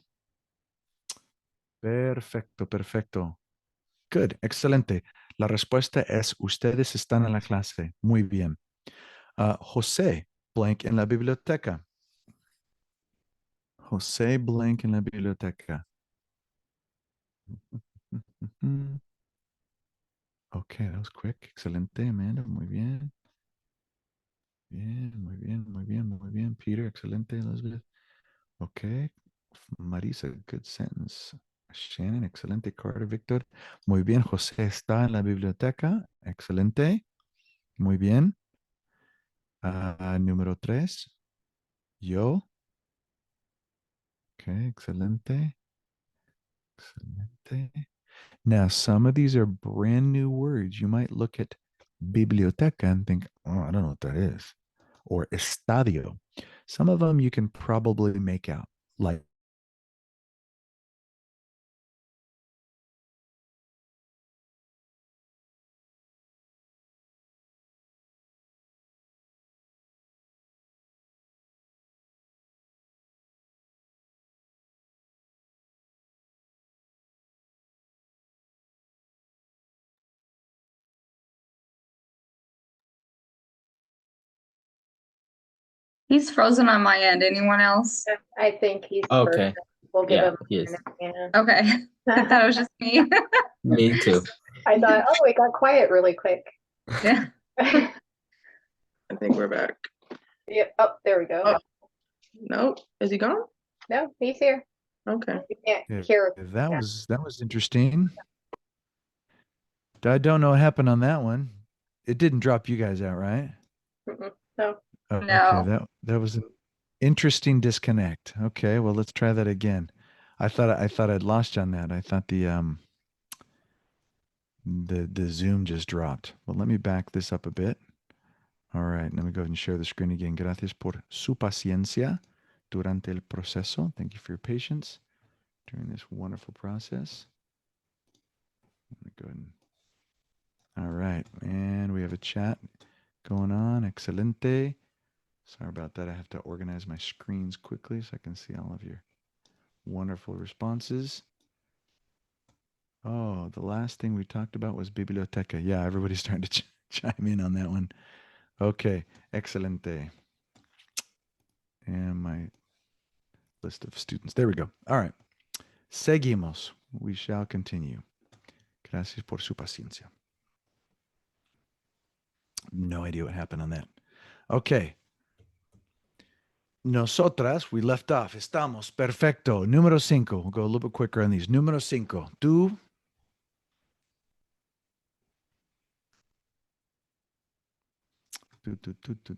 Perfecto. Good. Excelente. La respuesta es ustedes están en la clase. Muy bien. José blank en la biblioteca. José blank en la biblioteca. Okay, that was quick. Excelente, Amanda. Muy bien. Muy bien. Peter, excelente. Elizabeth. Okay. Marisa, good sentence. Shannon, excelente. Carter, Victor. Muy bien. José está en la biblioteca. Excelente. Muy bien. Número 3. Yo. Okay, excelente. Now, some of these are brand new words. You might look at biblioteca and think, oh, I don't know what that is. Or estadio. Some of them you can probably make out, like He's frozen on my end. Anyone else? I think he's Okay. perfect. We'll give Yeah, him a he is. minute, Okay. I thought it was just me. Me too. I thought, oh, it got quiet really quick. Yeah. I think we're back. Yep. Oh, there we go. Oh. No, is he gone? No, he's here. Okay. You can't yeah, hear. that was interesting. I don't know what happened on that one. It didn't drop you guys out, right? No. Okay, No. that was an interesting disconnect. Okay, well let's try that again. I thought I'd lost you on that. I thought the Zoom just dropped. Well, let me back this up a bit. All right, let me go ahead and share the screen again. Gracias por su paciencia durante el proceso. Thank you for your patience during this wonderful process. Go ahead and, all right, and we have a chat going on. Excelente. Sorry about that. I have to organize my screens quickly so I can see all of your wonderful responses. Oh, the last thing we talked about was biblioteca. Yeah, everybody's starting to chime in on that one. Okay, excelente. And my list of students. There we go. All right. Seguimos. We shall continue. Gracias por su paciencia. No idea what happened on that. Okay. Nosotras, we left off. Estamos. Perfecto. Número 5. We'll go a little bit quicker on these. Número 5. Tú.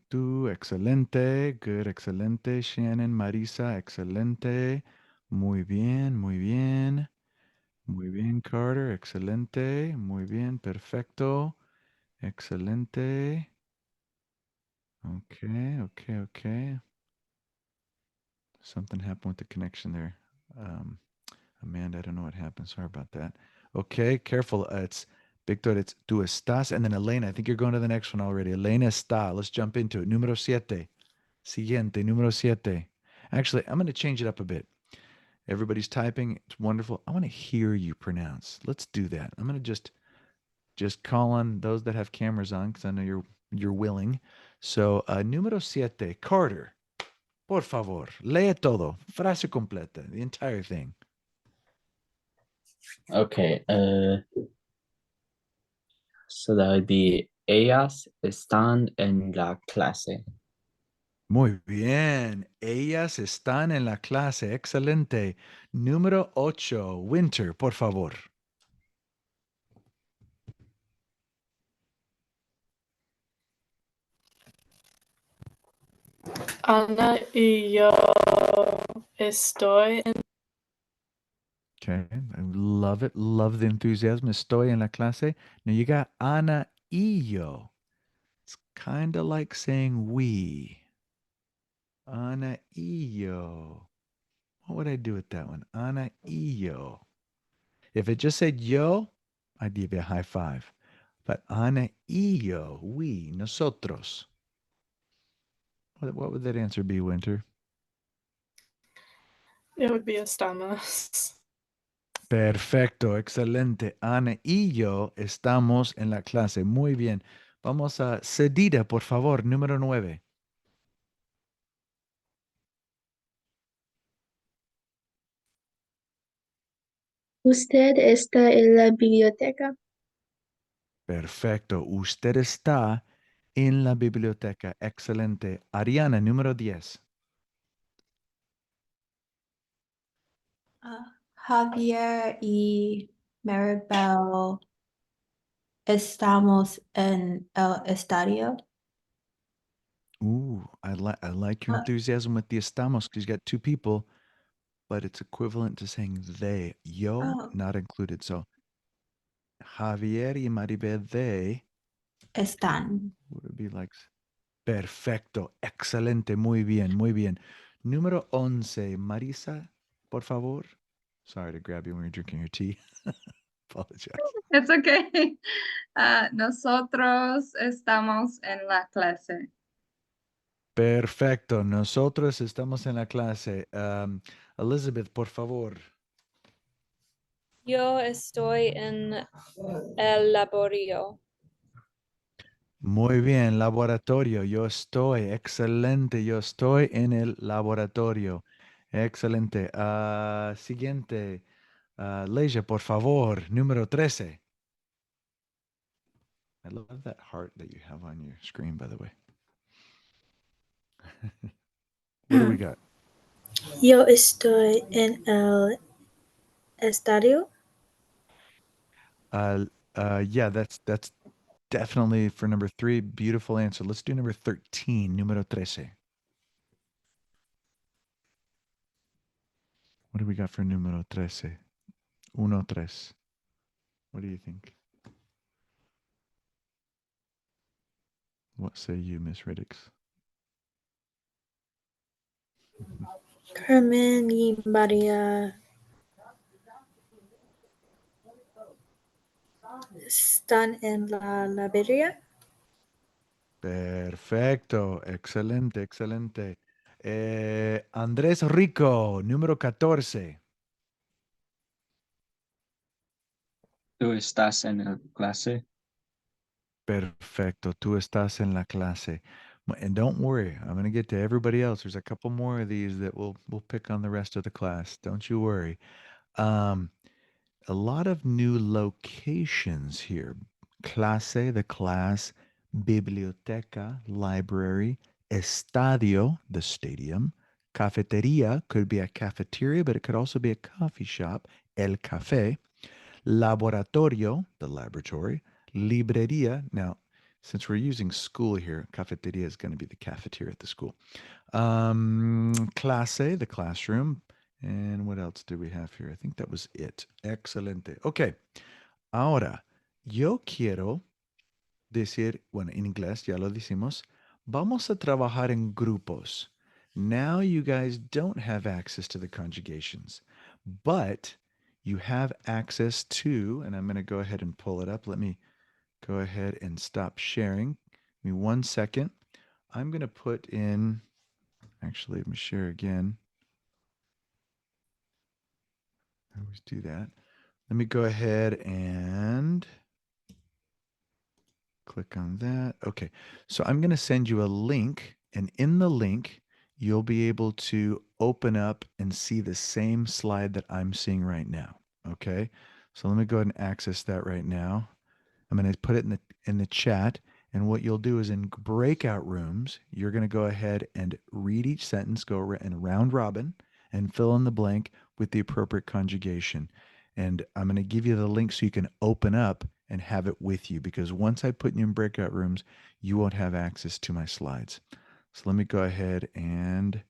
Tú. Excelente. Good. Excelente. Shannon, Marisa. Excelente. Muy bien. Muy bien. Muy bien, Carter. Excelente. Muy bien. Perfecto. Excelente. Okay. Something happened with the connection there. Amanda, I don't know what happened. Sorry about that. Okay, careful. It's Victor, it's tú estás. And then Elena, I think you're going to the next one already. Elena está. Let's jump into it. Número siete. Siguiente, número siete. Actually, I'm going to change it up a bit. Everybody's typing. It's wonderful. I want to hear you pronounce. Let's do that. I'm going to just call on those that have cameras on because I know you're willing. So, número siete, Carter. Por favor, lee todo. Frase completa. The entire thing. Okay. So that would be ellas están en la clase. Muy bien. Ellas están en la clase. Excelente. Número 8. Winter, por favor. Ana y yo estoy en Okay. I love it. Love the enthusiasm. Estoy en la clase. Now you got Ana y yo. It's kind of like saying we. Ana y yo. What would I do with that one? Ana y yo. If it just said yo, I'd give you a high five. But Ana y yo, we, nosotros. What would that answer be, Winter? it would be estamos. Perfecto, excelente. Ana y yo estamos en la clase. Muy bien. Vamos a Cedida, por favor, número 9. ¿Usted está en la biblioteca? Perfecto. Usted está en la biblioteca. Excelente. Ariana, número 10. Javier y Maribel estamos en el estadio. Ooh, I like your Uh, enthusiasm with the estamos because you got two people, but it's equivalent to saying they. Yo, Oh. not included. So Javier y Maribel, they Están. would be like perfecto, excelente, muy bien, muy bien. Número 11, Marisa, por favor. Sorry to grab you when you're drinking your tea. Apologize. It's okay. Nosotros estamos en la clase. Perfecto, nosotros estamos en la clase. Elizabeth, por favor. Yo estoy en el laboratorio. Muy bien, laboratorio. Yo estoy, excelente. Yo estoy en el laboratorio. Excelente. Siguiente. Leisha, por favor. Número 13. I love that heart that you have on your screen, by the way. What do we got? Yo estoy en el estadio. Yeah, that's definitely for number 3. Beautiful answer. Let's do number 13. Número 13. What do we got for número 13? Uno, tres. What do you think? What say you, Miss Riddix? Carmen y María están en la librería. Perfecto, excelente, excelente. Andrés Rico, número 14. ¿Tú estás en la clase? Perfecto, tú estás en la clase. And don't worry, I'm going to get to everybody else. There's a couple more of these that we'll pick on the rest of the class. Don't you worry. Um, a lot of new locations here. Clase, the class, biblioteca, library, estadio, the stadium, cafeteria could be a cafeteria, but it could also be a coffee shop, el café, laboratorio, the laboratory, libreria. Now, since we're using school here, cafeteria is going to be the cafeteria at the school. Clase, the classroom. And what else do we have here? I think that was it. Excelente. Okay. Ahora, yo quiero decir, bueno, en inglés ya lo decimos, vamos a trabajar en grupos. Now you guys don't have access to the conjugations, but you have access to, and I'm going to go ahead and pull it up. Let me go ahead and stop sharing. Give me 1 second. I'm going to put in, actually, let me share again. I always do that. Let me go ahead and click on that. Okay. So I'm going to send you a link, and in the link, you'll be able to open up and see the same slide that I'm seeing right now. Okay. So let me go ahead and access that right now. I'm going to put it in the chat. And what you'll do is in breakout rooms, you're going to go ahead and read each sentence, go in round robin, and fill in the blank with the appropriate conjugation. And I'm going to give you the link so you can open up and have it with you, because once I put you in breakout rooms, you won't have access to my slides. So let me go ahead and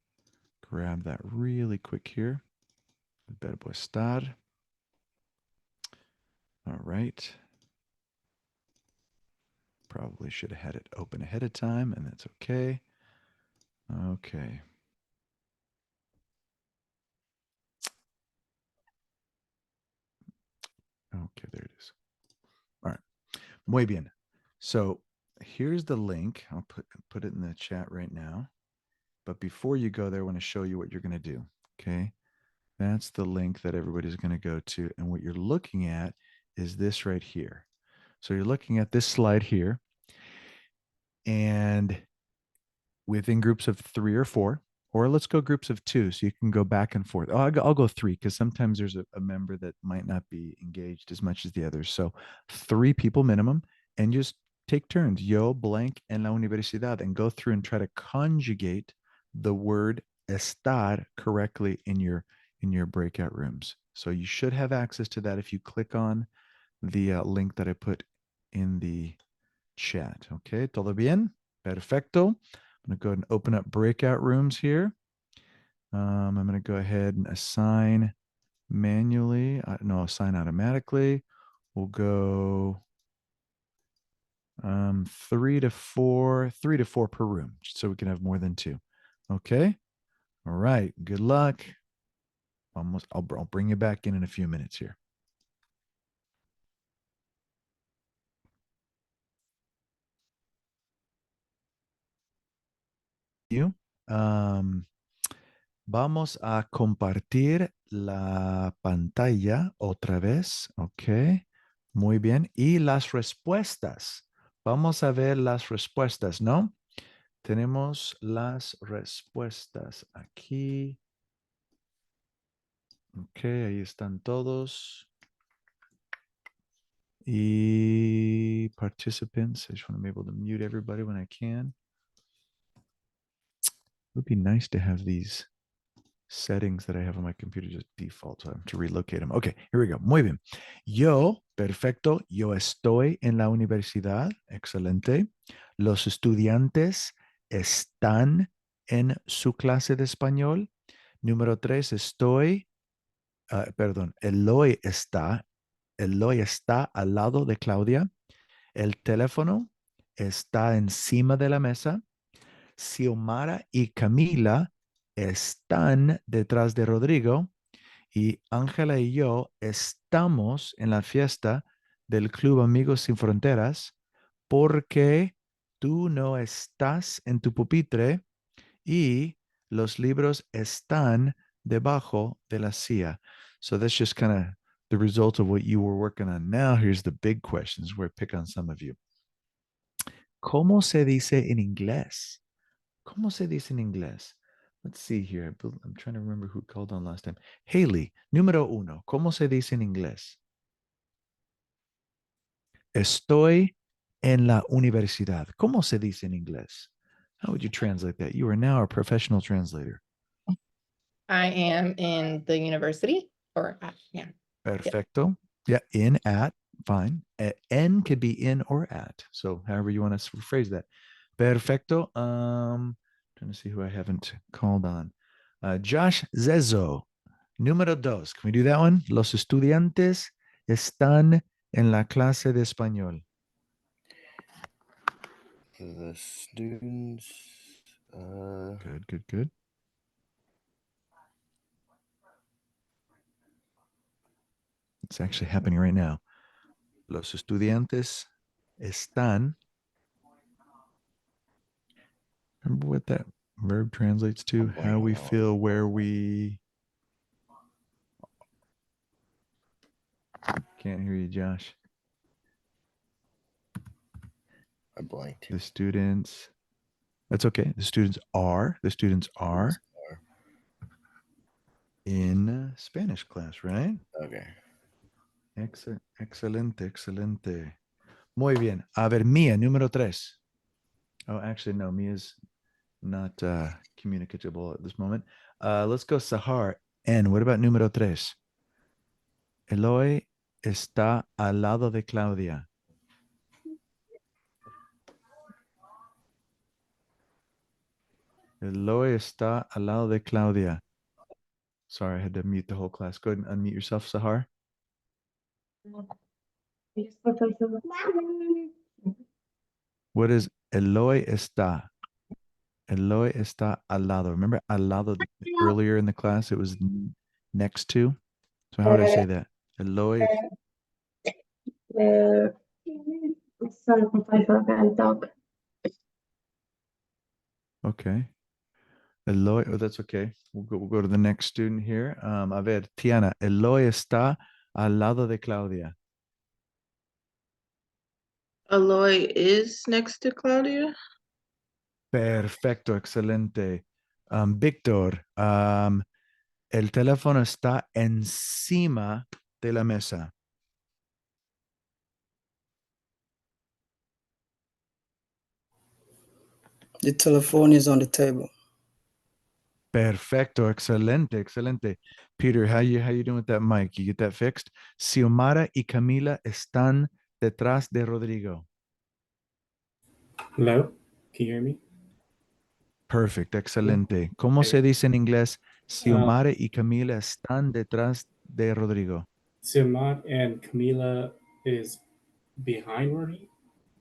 grab that really quick here. Verbo estar. All right. Probably should have had it open ahead of time, and that's okay. Okay. Okay, there it is. All right. Muy bien. So here's the link. I'll put it in the chat right now. But before you go there, I want to show you what you're going to do. Okay. That's the link that everybody's going to go to. And what you're looking at is this right here. So you're looking at this slide here. And within groups of 3 or 4, or let's go groups of 2 so you can go back and forth. Oh, I'll go 3 because sometimes there's a member that might not be engaged as much as the others. So 3 people minimum, and just take turns. Yo, blank, en la universidad, and go through and try to conjugate the word estar correctly in your breakout rooms. So you should have access to that if you click on the link that I put in the chat. Okay, todo bien? Perfecto. I'm going to go ahead and open up breakout rooms here. I'm going to go ahead and assign manually. No, assign automatically. We'll go 3 to 4 per room, so we can have more than 2. Okay. All right. Good luck. I'll bring you back in a few minutes here. Vamos a compartir la pantalla otra vez. Ok. Muy bien. Y las respuestas. Vamos a ver las respuestas, ¿no? Tenemos las respuestas aquí. Ok, ahí están todos. Y participants. I just want to be able to mute everybody when I can. It would be nice to have these settings that I have on my computer just default, so I have to relocate them. Okay, here we go. Muy bien. Yo, perfecto. Yo estoy en la universidad. Excelente. Los estudiantes están en su clase de español. Número 3, Eloy está al lado de Claudia. El teléfono está encima de la mesa. Xiomara y Camila están detrás de Rodrigo, y Ángela y yo estamos en la fiesta del Club Amigos Sin Fronteras porque tú no estás en tu pupitre y los libros están debajo de la silla. So that's just kind of the result of what you were working on. Now here's the big questions where I pick on some of you. ¿Cómo se dice en inglés? ¿Cómo se dice en inglés? Let's see here. I'm trying to remember who called on last time. Haley, número uno. ¿Cómo se dice en inglés? Estoy en la universidad. ¿Cómo se dice en inglés? How would you translate that? You are now a professional translator. I am in the university, or yeah. Perfecto. Yeah, in, at, fine. En could be in or at. So however you want to phrase that. Perfecto. Trying to see who I haven't called on. Josh Zezo. Número dos. Can we do that one? Los estudiantes están en la clase de español. The students. Good, good, good. It's actually happening right now. Los estudiantes están. Remember what that verb translates to? How we feel, where we. Can't hear you, Josh. I blanked. The students. That's okay. The students are in Spanish class, right? Okay. Excelente, excelente. Muy bien. A ver, Mia, número tres. Oh, actually, no, Mia's not communicable at this moment. Let's go Sahar. N. What about número tres? Eloy está al lado de Claudia. Eloy está al lado de Claudia. Sorry, I had to mute the whole class. Go ahead and unmute yourself, Sahar. What is Eloy está? Eloy está al lado. Remember al lado earlier in the class? It was next to. So how would I say that? Eloy. Okay. Eloy, oh, that's okay. We'll go to the next student here. A ver, Tiana, Eloy está al lado de Claudia. Aloy is next to Claudia. Perfecto, excelente. Víctor, el teléfono está encima de la mesa. The telephone is on the table. Perfecto, excelente, excelente. Peter, how you doing with that mic? You get that fixed? Xiomara y Camila están detrás de Rodrigo. Hello, can you hear me? Perfect, excelente. ¿Cómo se dice en inglés? Xiomara y Camila están detrás de Rodrigo. Xiomara and Camila is behind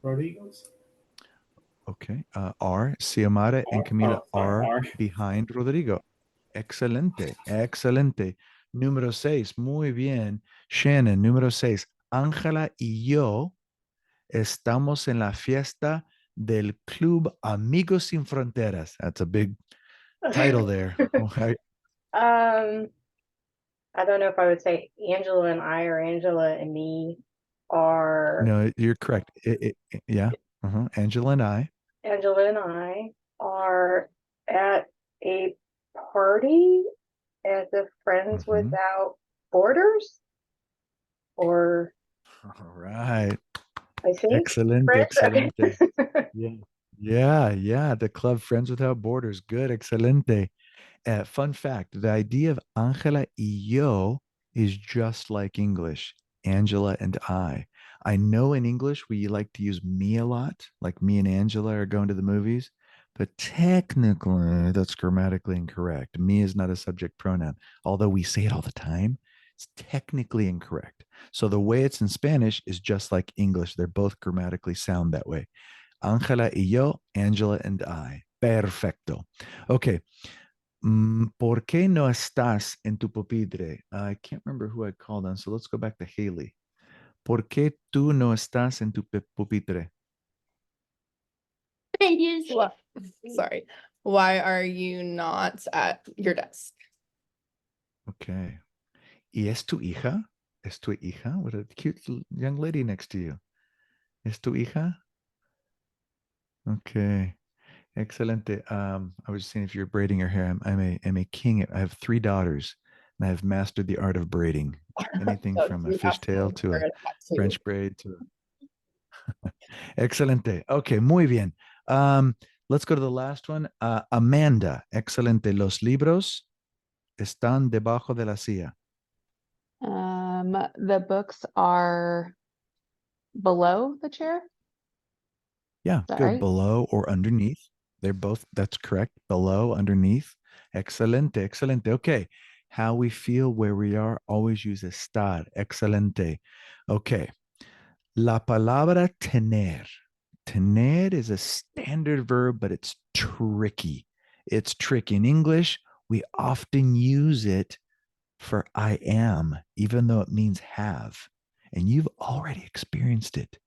Rodrigo's. Okay. Xiomara and Camila are behind Rodrigo. Excelente, excelente. Número 6, muy bien. Shannon, número 6. Ángela y yo estamos en la fiesta del Club Amigos Sin Fronteras. That's a big title there. Okay. I don't know if I would say Angela and I or Angela and me are. No, you're correct. Yeah. Angela and I. Angela and I are at a party as a Friends Without Borders. Or. All right. I think. Excelente, excelente. Yeah. The club Friends Without Borders. Good, excelente. Fun fact, the idea of Ángela y yo is just like English, Angela and I. I know in English we like to use me a lot, like me and Angela are going to the movies, but technically that's grammatically incorrect. Me is not a subject pronoun, although we say it all the time. It's technically incorrect. So the way it's in Spanish is just like English. They're both grammatically sound that way. Ángela y yo, Angela and I. Perfecto. Okay. ¿Por qué no estás en tu pupitre? I can't remember who I called on, so let's go back to Haley. ¿Por qué tú no estás en tu pupitre? Sorry. Why are you not at your desk? Okay. ¿Y es tu hija? ¿Es tu hija? What a cute young lady next to you. ¿Es tu hija? Okay. Excelente. I was seeing if you're braiding your hair. I'm a king. I have 3 daughters, and I have mastered the art of braiding. Anything So from a you have fishtail to wear a that too. French braid to Excelente. Okay, muy bien. Let's go to the last one. Amanda. Excelente. Los libros están debajo de la silla. The books are below the chair. Yeah, That good. right? Below or underneath. They're both, that's correct. Below, underneath. Excelente, excelente. Okay. How we feel where we are, always use estar. Excelente. Okay. La palabra tener. Tener is a standard verb, but it's tricky. It's tricky. In English, we often use it for I am, even though it means have. And you've already experienced it.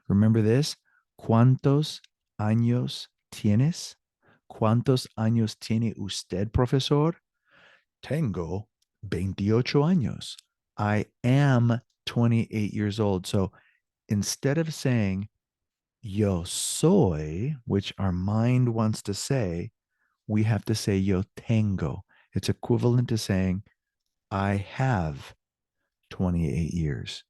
Remember this? ¿Cuántos años tienes? ¿Cuántos años tiene usted, profesor? Tengo 28 años. I am 28 years old. So instead of saying yo soy, which our mind wants to say, we have to say yo tengo. It's equivalent to saying I have 28 years.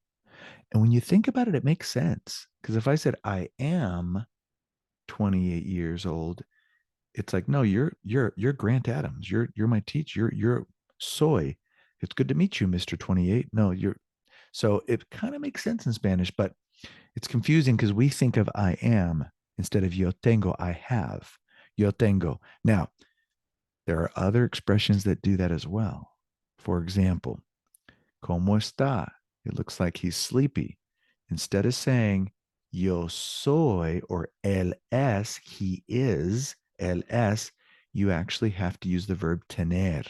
And when you think about it, it makes sense. Because if I said I am 28 years old, it's like, no, you're Grant Adams. You're my teacher. You're soy. It's good to meet you, Mr. 28. No, you're so it kind of makes sense in Spanish, but it's confusing because we think of I am instead of yo tengo, I have. Yo tengo. Now, there are other expressions that do that as well. For example, ¿Cómo está? It looks like he's sleepy. Instead of saying yo soy or él es, he is, él es, you actually have to use the verb tener.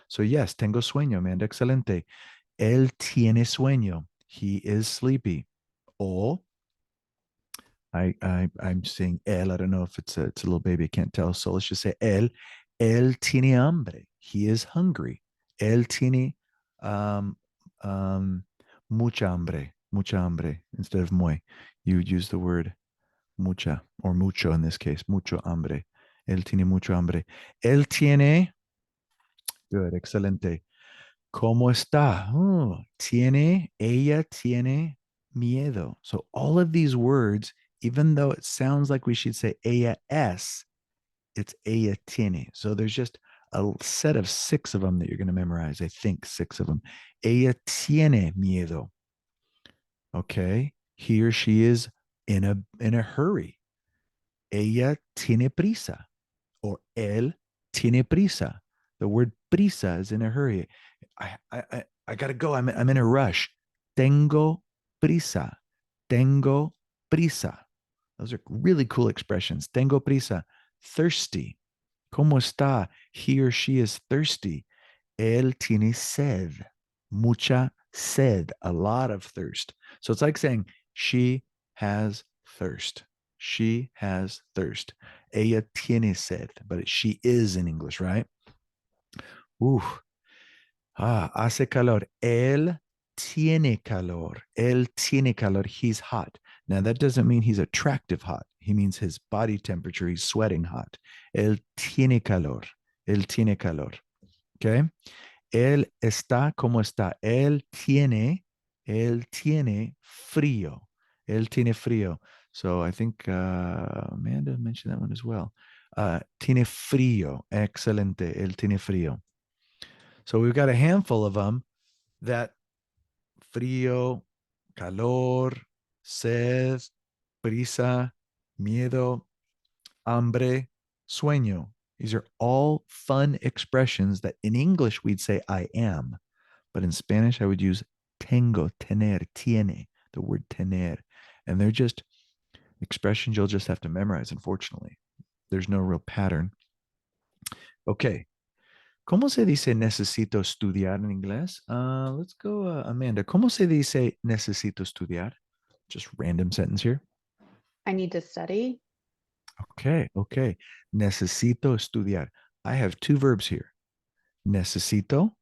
So yes, tengo sueño, Amanda, excelente. Él tiene sueño. He is sleepy. O I'm saying él. I don't know if it's a little baby. I can't tell. So let's just say él tiene hambre. He is hungry. Él tiene um, um, mucha hambre instead of muy. You use the word mucha or mucho in this case. Mucho hambre. Él tiene mucho hambre. Él tiene. Good, excelente. ¿Cómo está? Oh, ella tiene miedo. So all of these words, even though it sounds like we should say ella es, it's ella tiene. So there's just a set of 6 of them that you're going to memorize. I think 6 of them. Ella tiene miedo. Okay. He or she is in a hurry. Ella tiene prisa. Or él tiene prisa. The word prisa is in a hurry. I gotta go. I'm in a rush. Tengo prisa. Tengo prisa. Those are really cool expressions. Tengo prisa. Thirsty. ¿Cómo está? He or she is thirsty. Él tiene sed. Mucha sed. A lot of thirst. So it's like saying she has thirst. She has thirst. Ella tiene sed, but she is in English, right? Ooh. Hace calor. Él tiene calor. Él tiene calor. He's hot. Now, that doesn't mean he's attractive hot. He means his body temperature. He's sweating hot. Él tiene calor. Él tiene calor. Okay. Él está como está. Él tiene frío. Él tiene frío. So I think Amanda mentioned that one as well. Tiene frío. Excelente. Él tiene frío. So we've got a handful of them that frío, calor, sed, prisa, miedo, hambre, sueño. These are all fun expressions that in English we'd say I am, but in Spanish I would use tengo, tener, tiene, the word tener. And they're just expressions you'll just have to memorize, unfortunately. There's no real pattern. Okay. ¿Cómo se dice necesito estudiar en inglés? Let's go, Amanda. ¿Cómo se dice necesito estudiar? Just random sentence here. I need to study. Okay. Necesito estudiar. I have two verbs here. Necesito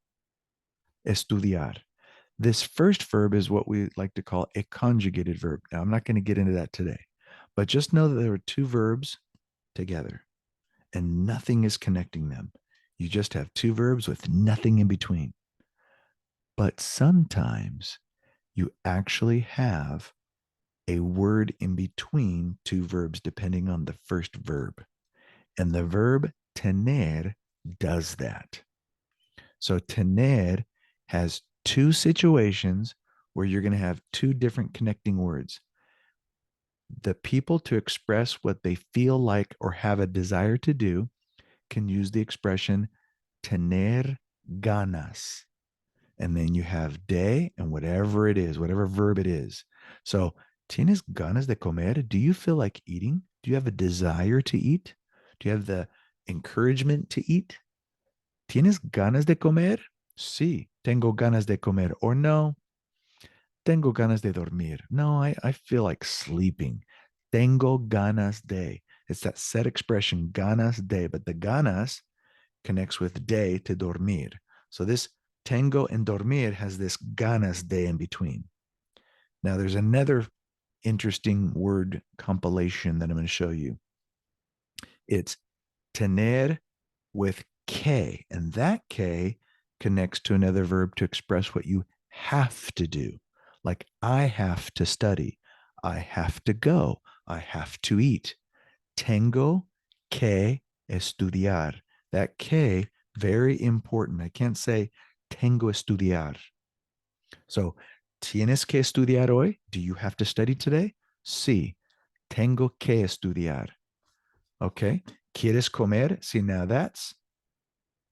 estudiar. This first verb is what we like to call a conjugated verb. Now, I'm not going to get into that today, but just know that there are two verbs together and nothing is connecting them. You just have two verbs with nothing in between. But sometimes you actually have a word in between two verbs, depending on the first verb. And the verb tener does that. So tener has two situations where you're going to have two different connecting words. The people to express what they feel like or have a desire to do can use the expression tener ganas. And then you have de and whatever it is, whatever verb it is. So, ¿tienes ganas de comer? Do you feel like eating? Do you have a desire to eat? Do you have the encouragement to eat? ¿Tienes ganas de comer? Sí, tengo ganas de comer. Or no, tengo ganas de dormir. No, I feel like sleeping. Tengo ganas de. It's that set expression, ganas de, but the ganas connects with de to dormir. So this tengo and dormir has this ganas de in between. Now there's another interesting word compilation that I'm going to show you. It's tener with que, and that que connects to another verb to express what you have to do. Like I have to study, I have to go, I have to eat. Tengo que estudiar. That que, very important. I can't say tengo estudiar. So, ¿tienes que estudiar hoy? Do you have to study today? Sí, tengo que estudiar. Okay. ¿Quieres comer? See, now that's,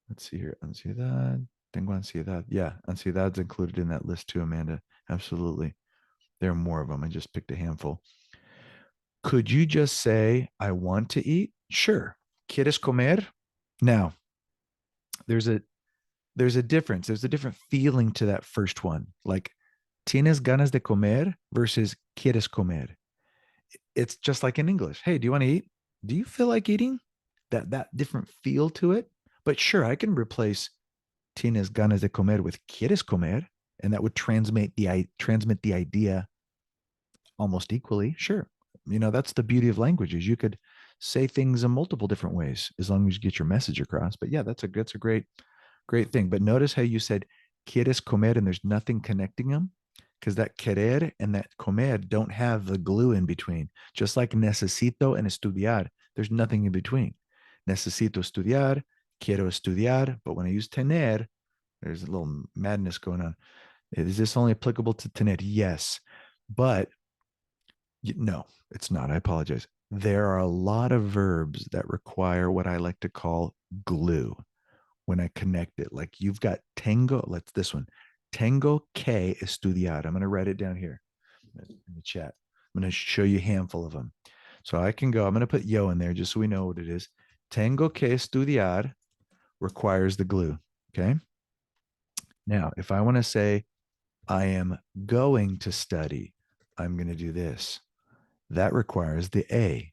let's see here. Ansiedad. Tengo ansiedad. Yeah, ansiedad's included in that list too, Amanda. Absolutely. There are more of them. I just picked a handful. Could you just say, I want to eat? Sure. ¿Quieres comer? Now, there's a difference. There's a different feeling to that first one. Like, ¿tienes ganas de comer versus ¿quieres comer? It's just like in English. Hey, do you want to eat? Do you feel like eating? That different feel to it. But sure, I can replace tienes ganas de comer with ¿quieres comer? And that would transmit the idea almost equally. Sure. You know, that's the beauty of languages. You could say things in multiple different ways as long as you get your message across. But yeah, that's a great thing. But notice how you said quieres comer and there's nothing connecting them, because that querer and that comer don't have the glue in between. Just like necesito and estudiar, there's nothing in between. Necesito estudiar, quiero estudiar. But when I use tener, there's a little madness going on. Is this only applicable to tener? Yes. But no, it's not. I apologize. There are a lot of verbs that require what I like to call glue when I connect it. Like you've got tengo, let's this one. Tengo que estudiar. I'm going to write it down here in the chat. I'm going to show you a handful of them. So I can go, I'm going to put yo in there just so we know what it is. Tengo que estudiar requires the glue. Okay. Now, if I want to say I am going to study, I'm going to do this. That requires the A.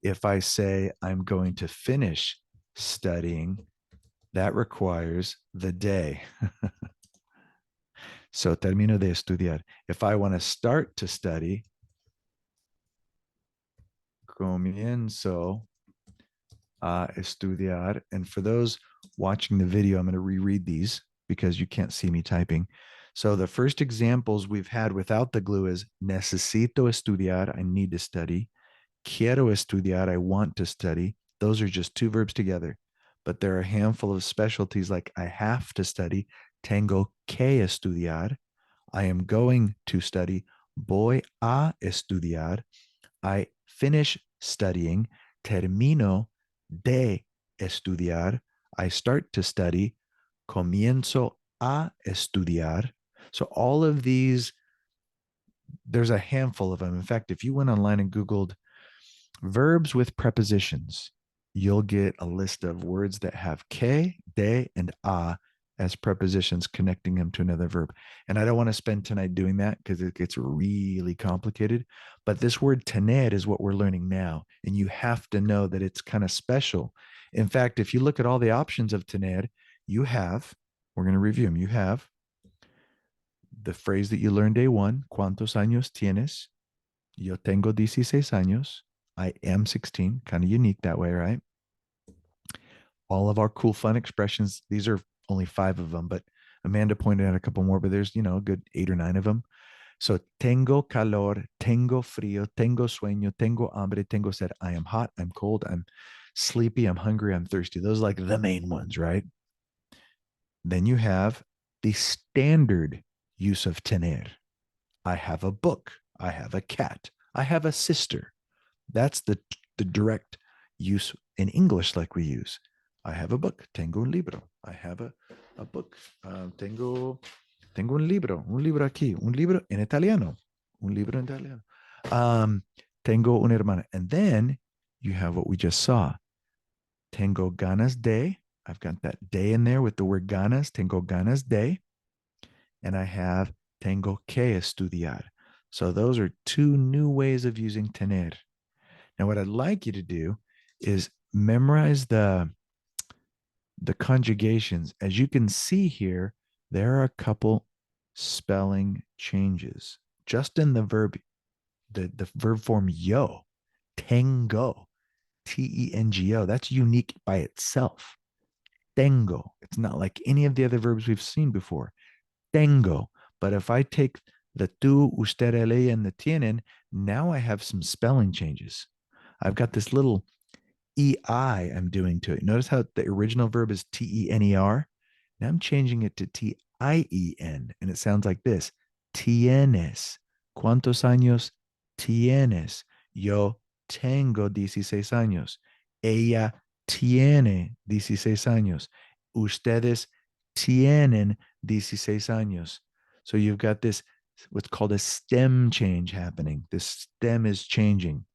If I say I'm going to finish studying, that requires the day. So termino de estudiar. If I want to start to study, comienzo a estudiar. And for those watching the video, I'm going to reread these because you can't see me typing. So the first examples we've had without the glue is necesito estudiar, I need to study. Quiero estudiar, I want to study. Those are just two verbs together. But there are a handful of specialties like I have to study. Tengo que estudiar. I am going to study. Voy a estudiar. I finish studying. Termino de estudiar. I start to study. Comienzo a estudiar. So all of these, there's a handful of them. In fact, if you went online and Googled verbs with prepositions, you'll get a list of words that have que, de, and a as prepositions connecting them to another verb. And I don't want to spend tonight doing that because it gets really complicated. But this word tener is what we're learning now. And you have to know that it's kind of special. In fact, if you look at all the options of tener, you have, we're going to review them. You have the phrase that you learned day one, ¿cuántos años tienes? Yo tengo 16 años. I am 16, kind of unique that way, right? All of our cool, fun expressions. These are only 5 of them, but Amanda pointed out a couple more, but there's, a good 8 or 9 of them. So tengo calor, tengo frío, tengo sueño, tengo hambre, tengo sed. I am hot, I'm cold, I'm sleepy, I'm hungry, I'm thirsty. Those are like the main ones, right? Then you have the standard use of tener. I have a book. I have a cat. I have a sister. That's the direct use in English like we use. I have a book. Tengo un libro. I have a book. Tengo un libro. Un libro aquí. Un libro en italiano. Un libro en italiano. Tengo una hermana. And then you have what we just saw. Tengo ganas de. I've got that de in there with the word ganas. Tengo ganas de. And I have tengo que estudiar. So those are 2 new ways of using tener. Now, what I'd like you to do is memorize the conjugations. As you can see here, there are a couple spelling changes just in the verb, the verb form yo, tengo, T-E-N-G-O. That's unique by itself. Tengo. It's not like any of the other verbs we've seen before. Tengo. But if I take the tú, usted, ella, and the tienen, now I have some spelling changes. I've got this little EI I'm doing to it. Notice how the original verb is T-E-N-E-R. Now I'm changing it to T-I-E-N, and it sounds like this. Tienes. ¿Cuántos años tienes? Yo tengo 16 años. Ella tiene 16 años. Ustedes tienen 16 años. So you've got this, what's called a stem change happening. This stem is changing.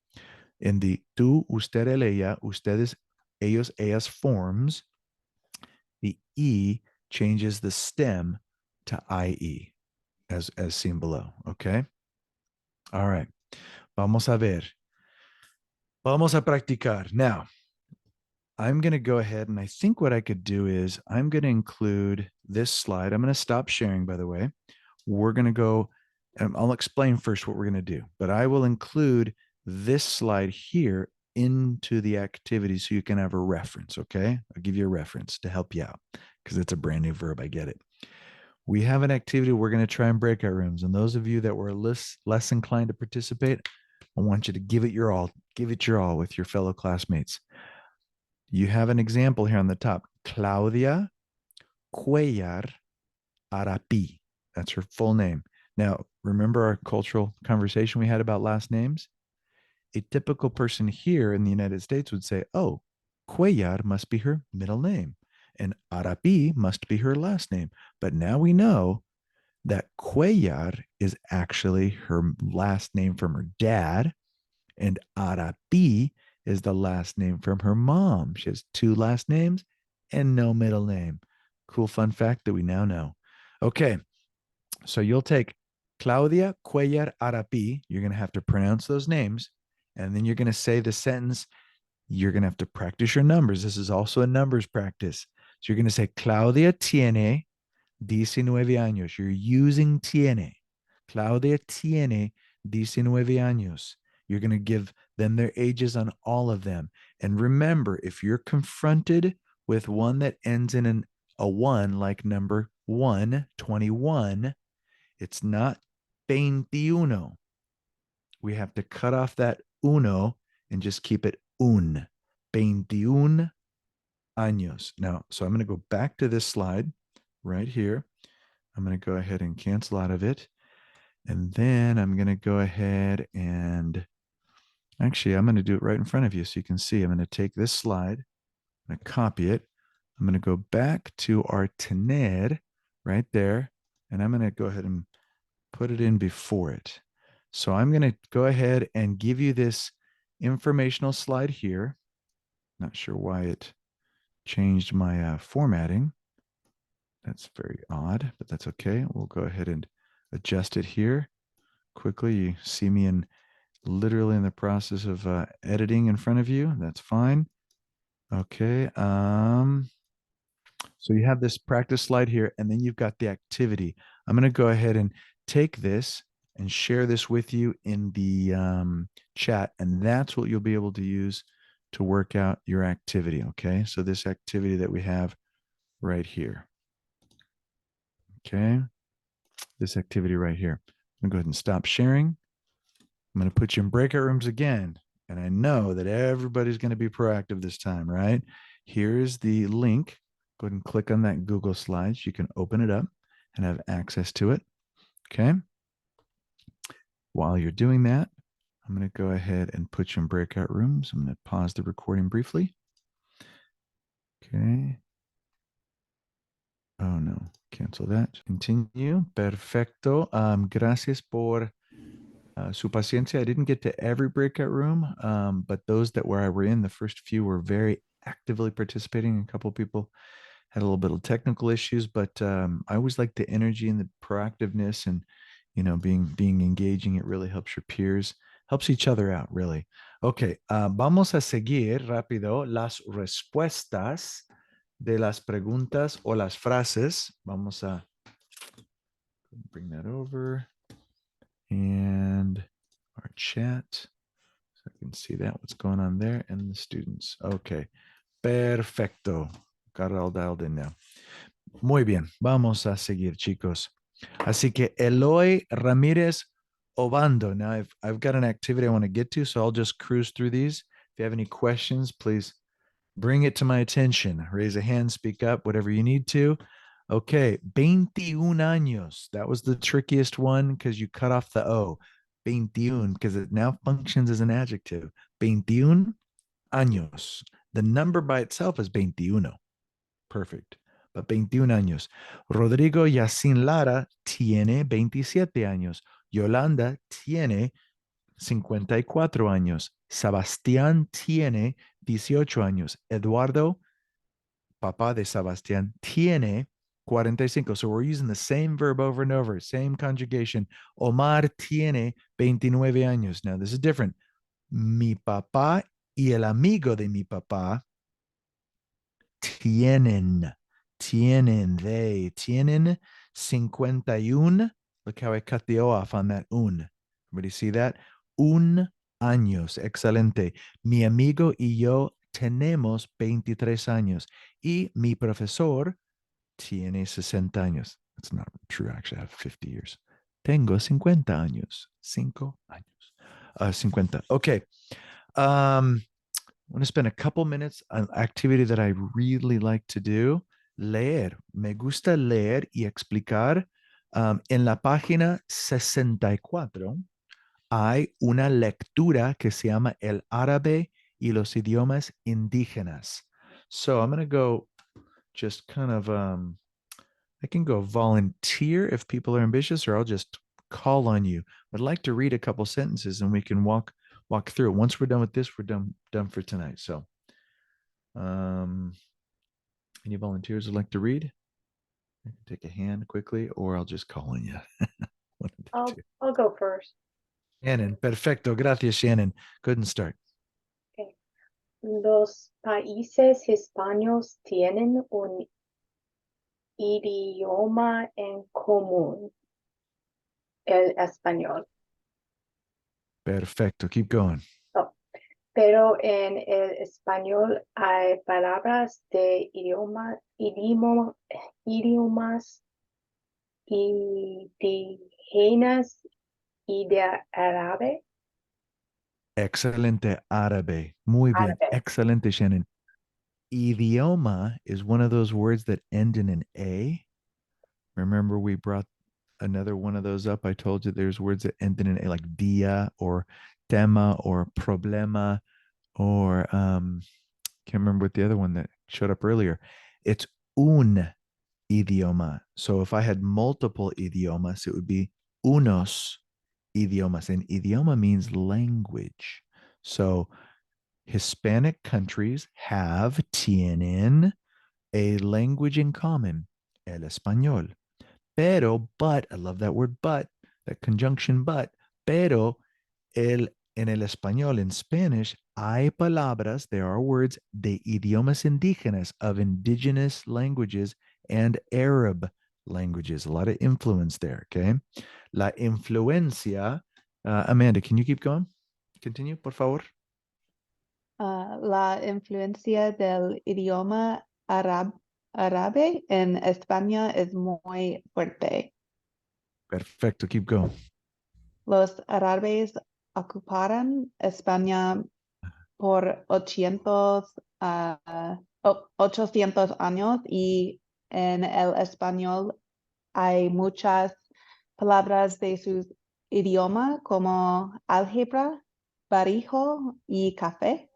In the tú, usted, ella, ustedes, ellos, ellas forms, the E changes the stem to IE, as seen below. Okay? All right. Vamos a ver. Vamos a practicar. Now, I'm going to go ahead, and I think what I could do is I'm going to include this slide. I'm going to stop sharing, by the way. We're going to go, and I'll explain first what we're going to do, but I will include this slide here into the activity so you can have a reference, okay? I'll give you a reference to help you out because it's a brand new verb. I get it. We have an activity. We're going to try and breakout rooms. And those of you that were less inclined to participate, I want you to give it your all. Give it your all with your fellow classmates. You have an example here on the top. Claudia Cuellar Arapi. That's her full name. Now, remember our cultural conversation we had about last names? A typical person here in the United States would say, oh, Cuellar must be her middle name, and Arapi must be her last name. But now we know that Cuellar is actually her last name from her dad, and Arapi is the last name from her mom. She has 2 last names and no middle name. Cool fun fact that we now know. Okay, so you'll take Claudia Cuellar Arapi. You're going to have to pronounce those names, and then you're going to say the sentence. You're going to have to practice your numbers. This is also a numbers practice. So you're going to say Claudia tiene 19 años. You're using tiene. Claudia tiene 19 años. You're going to give them their ages on all of them. And remember, if you're confronted with one that ends in a 1, like number 21, it's not 21. We have to cut off that uno and just keep it un. 21 años. Now, so I'm going to go back to this slide right here. I'm going to go ahead and cancel out of it. And then I'm going to go ahead and actually, I'm going to do it right in front of you so you can see. I'm going to take this slide, I'm going to copy it. I'm going to go back to our tener right there. And I'm going to go ahead and put it in before it. So I'm going to go ahead and give you this informational slide here. Not sure why it changed my formatting. That's very odd, but that's okay. We'll go ahead and adjust it here quickly. You see me literally in the process of editing in front of you. That's fine. Okay. So you have this practice slide here, and then you've got the activity. I'm going to go ahead and take this and share this with you in the chat, and that's what you'll be able to use to work out your activity. Okay. So this activity that we have right here. Okay. This activity right here. I'm going to go ahead and stop sharing. I'm going to put you in breakout rooms again. And I know that everybody's going to be proactive this time, right? Here's the link. Go ahead and click on that Google Slides. You can open it up and have access to it. Okay. While you're doing that, I'm going to go ahead and put you in breakout rooms. I'm going to pause the recording briefly. Okay. Oh, no. Cancel that. Continue. Perfecto. Gracias por su paciencia. I didn't get to every breakout room, but those that were I were in, the first few were very actively participating. A couple of people had a little bit of technical issues, but I always like the energy and the proactiveness and, being engaging. It really helps your peers, helps each other out, really. Okay, vamos a seguir rápido las respuestas de las preguntas o las frases. Vamos a bring that over. And our chat. So I can see that, what's going on there, and the students. Okay. Perfecto. Got it all dialed in now. Muy bien. Vamos a seguir, chicos. Así que Eloy Ramírez Obando. Now I've got an activity I want to get to, so I'll just cruise through these. If you have any questions, please bring it to my attention. Raise a hand, speak up, whatever you need to. Okay, 21 años. That was the trickiest one because you cut off the O. 21, because it now functions as an adjective. 21 años. The number by itself is 21. Perfect. But 21 años. Rodrigo Yacine Lara tiene 27 años. Yolanda tiene 54 años. Sebastián tiene 18 años. Eduardo, papá de Sebastián, tiene 45. So we're using the same verb over and over, same conjugation. Omar tiene 29 años. Now this is different. Mi papá y el amigo de mi papá tienen, they tienen 51. Look how I cut the O off on that un. Everybody see that? Un años. Excelente. Mi amigo y yo tenemos 23 años. Y mi profesor tiene 60 años. That's not true. Actually, I have 50 years. Tengo 50 años. 5 años. 50. Okay. I want to spend a couple minutes on activity that I really like to do. Leer. Me gusta leer y explicar. En la página 64 hay una lectura que se llama El árabe y los idiomas indígenas. So I'm going to go just kind of, I can go volunteer if people are ambitious, or I'll just call on you. I'd like to read a couple sentences and we can walk through. Once we're done with this, we're done for tonight. So any volunteers would like to read? I can take a hand quickly, or I'll just call on you. I'll go first. Shannon, perfecto. Gracias, Shannon. Go ahead and start. Okay. Los países hispanos tienen un idioma en común, el español. Perfecto. Keep going. Oh, pero en el español hay palabras de idiomas indígenas y de árabe. Excelente, árabe. Muy bien. Árabe. Excelente, Shannon. Idioma is one of those words that end in an A. Remember, we brought another one of those up. I told you there's words that end in an A, like dia or tema or problema, or can't remember what the other one that showed up earlier. It's un idioma. So if I had multiple idiomas, it would be unos idiomas. And idioma means language. So Hispanic countries tienen a language in common, el español. Pero, but, I love that word, but, that conjunction, but, pero, en el español, in Spanish, hay palabras, there are words de idiomas indígenas, of indigenous languages and Arab languages. A lot of influence there, okay? La influencia, Amanda, can you keep going? Continue, por favor. La influencia del idioma árabe en España es muy fuerte. Perfecto, keep going. Los árabes ocuparon España por 800 años y en el español hay muchas palabras de su idioma como álgebra, barijo y café.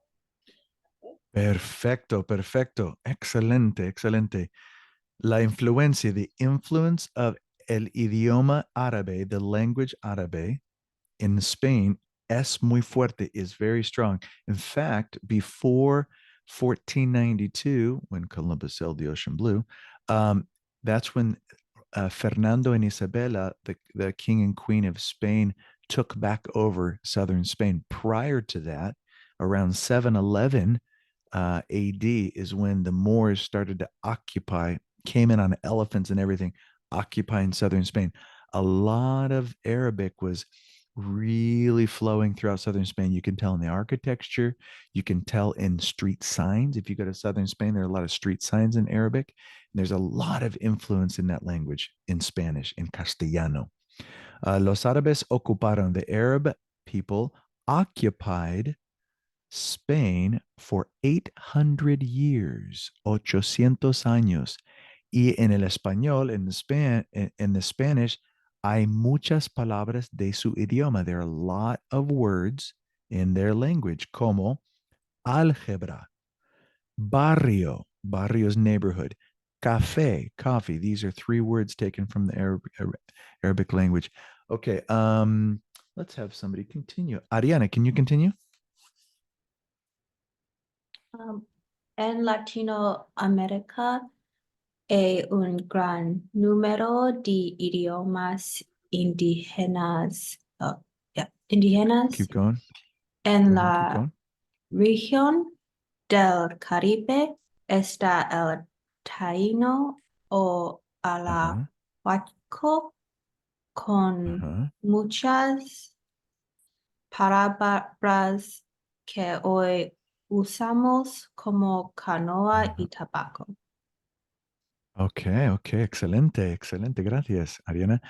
Perfecto, perfecto. Excelente, excelente. La influencia, the influence of el idioma árabe, the language árabe in Spain, es muy fuerte, is very strong. In fact, before 1492, when Columbus sailed the ocean blue, that's when Fernando and Isabella, the king and queen of Spain, took back over southern Spain. Prior to that, around 711 AD is when the Moors started to occupy, came in on elephants and everything, occupying southern Spain. A lot of Arabic was really flowing throughout southern Spain. You can tell in the architecture, you can tell in street signs. If you go to southern Spain, there are a lot of street signs in Arabic. And there's a lot of influence in that language, in Spanish, in Castellano. Los árabes ocuparon, the Arab people occupied Spain for 800 years, 800 años. Y en el español, in the Spanish, hay muchas palabras de su idioma. There are a lot of words in their language, como álgebra, barrio, barrio's neighborhood, café, coffee. These are three words taken from the Arabic language. Okay, let's have somebody continue. Ariana, can you continue? En Latinoamérica hay un gran número de idiomas indígenas. Indígenas. Keep going. En Keep la going. región del Caribe está el taíno o arahuaco con muchas palabras que hoy usamos como canoa y tabaco. Okay, okay, excelente, excelente. Gracias, Ariana.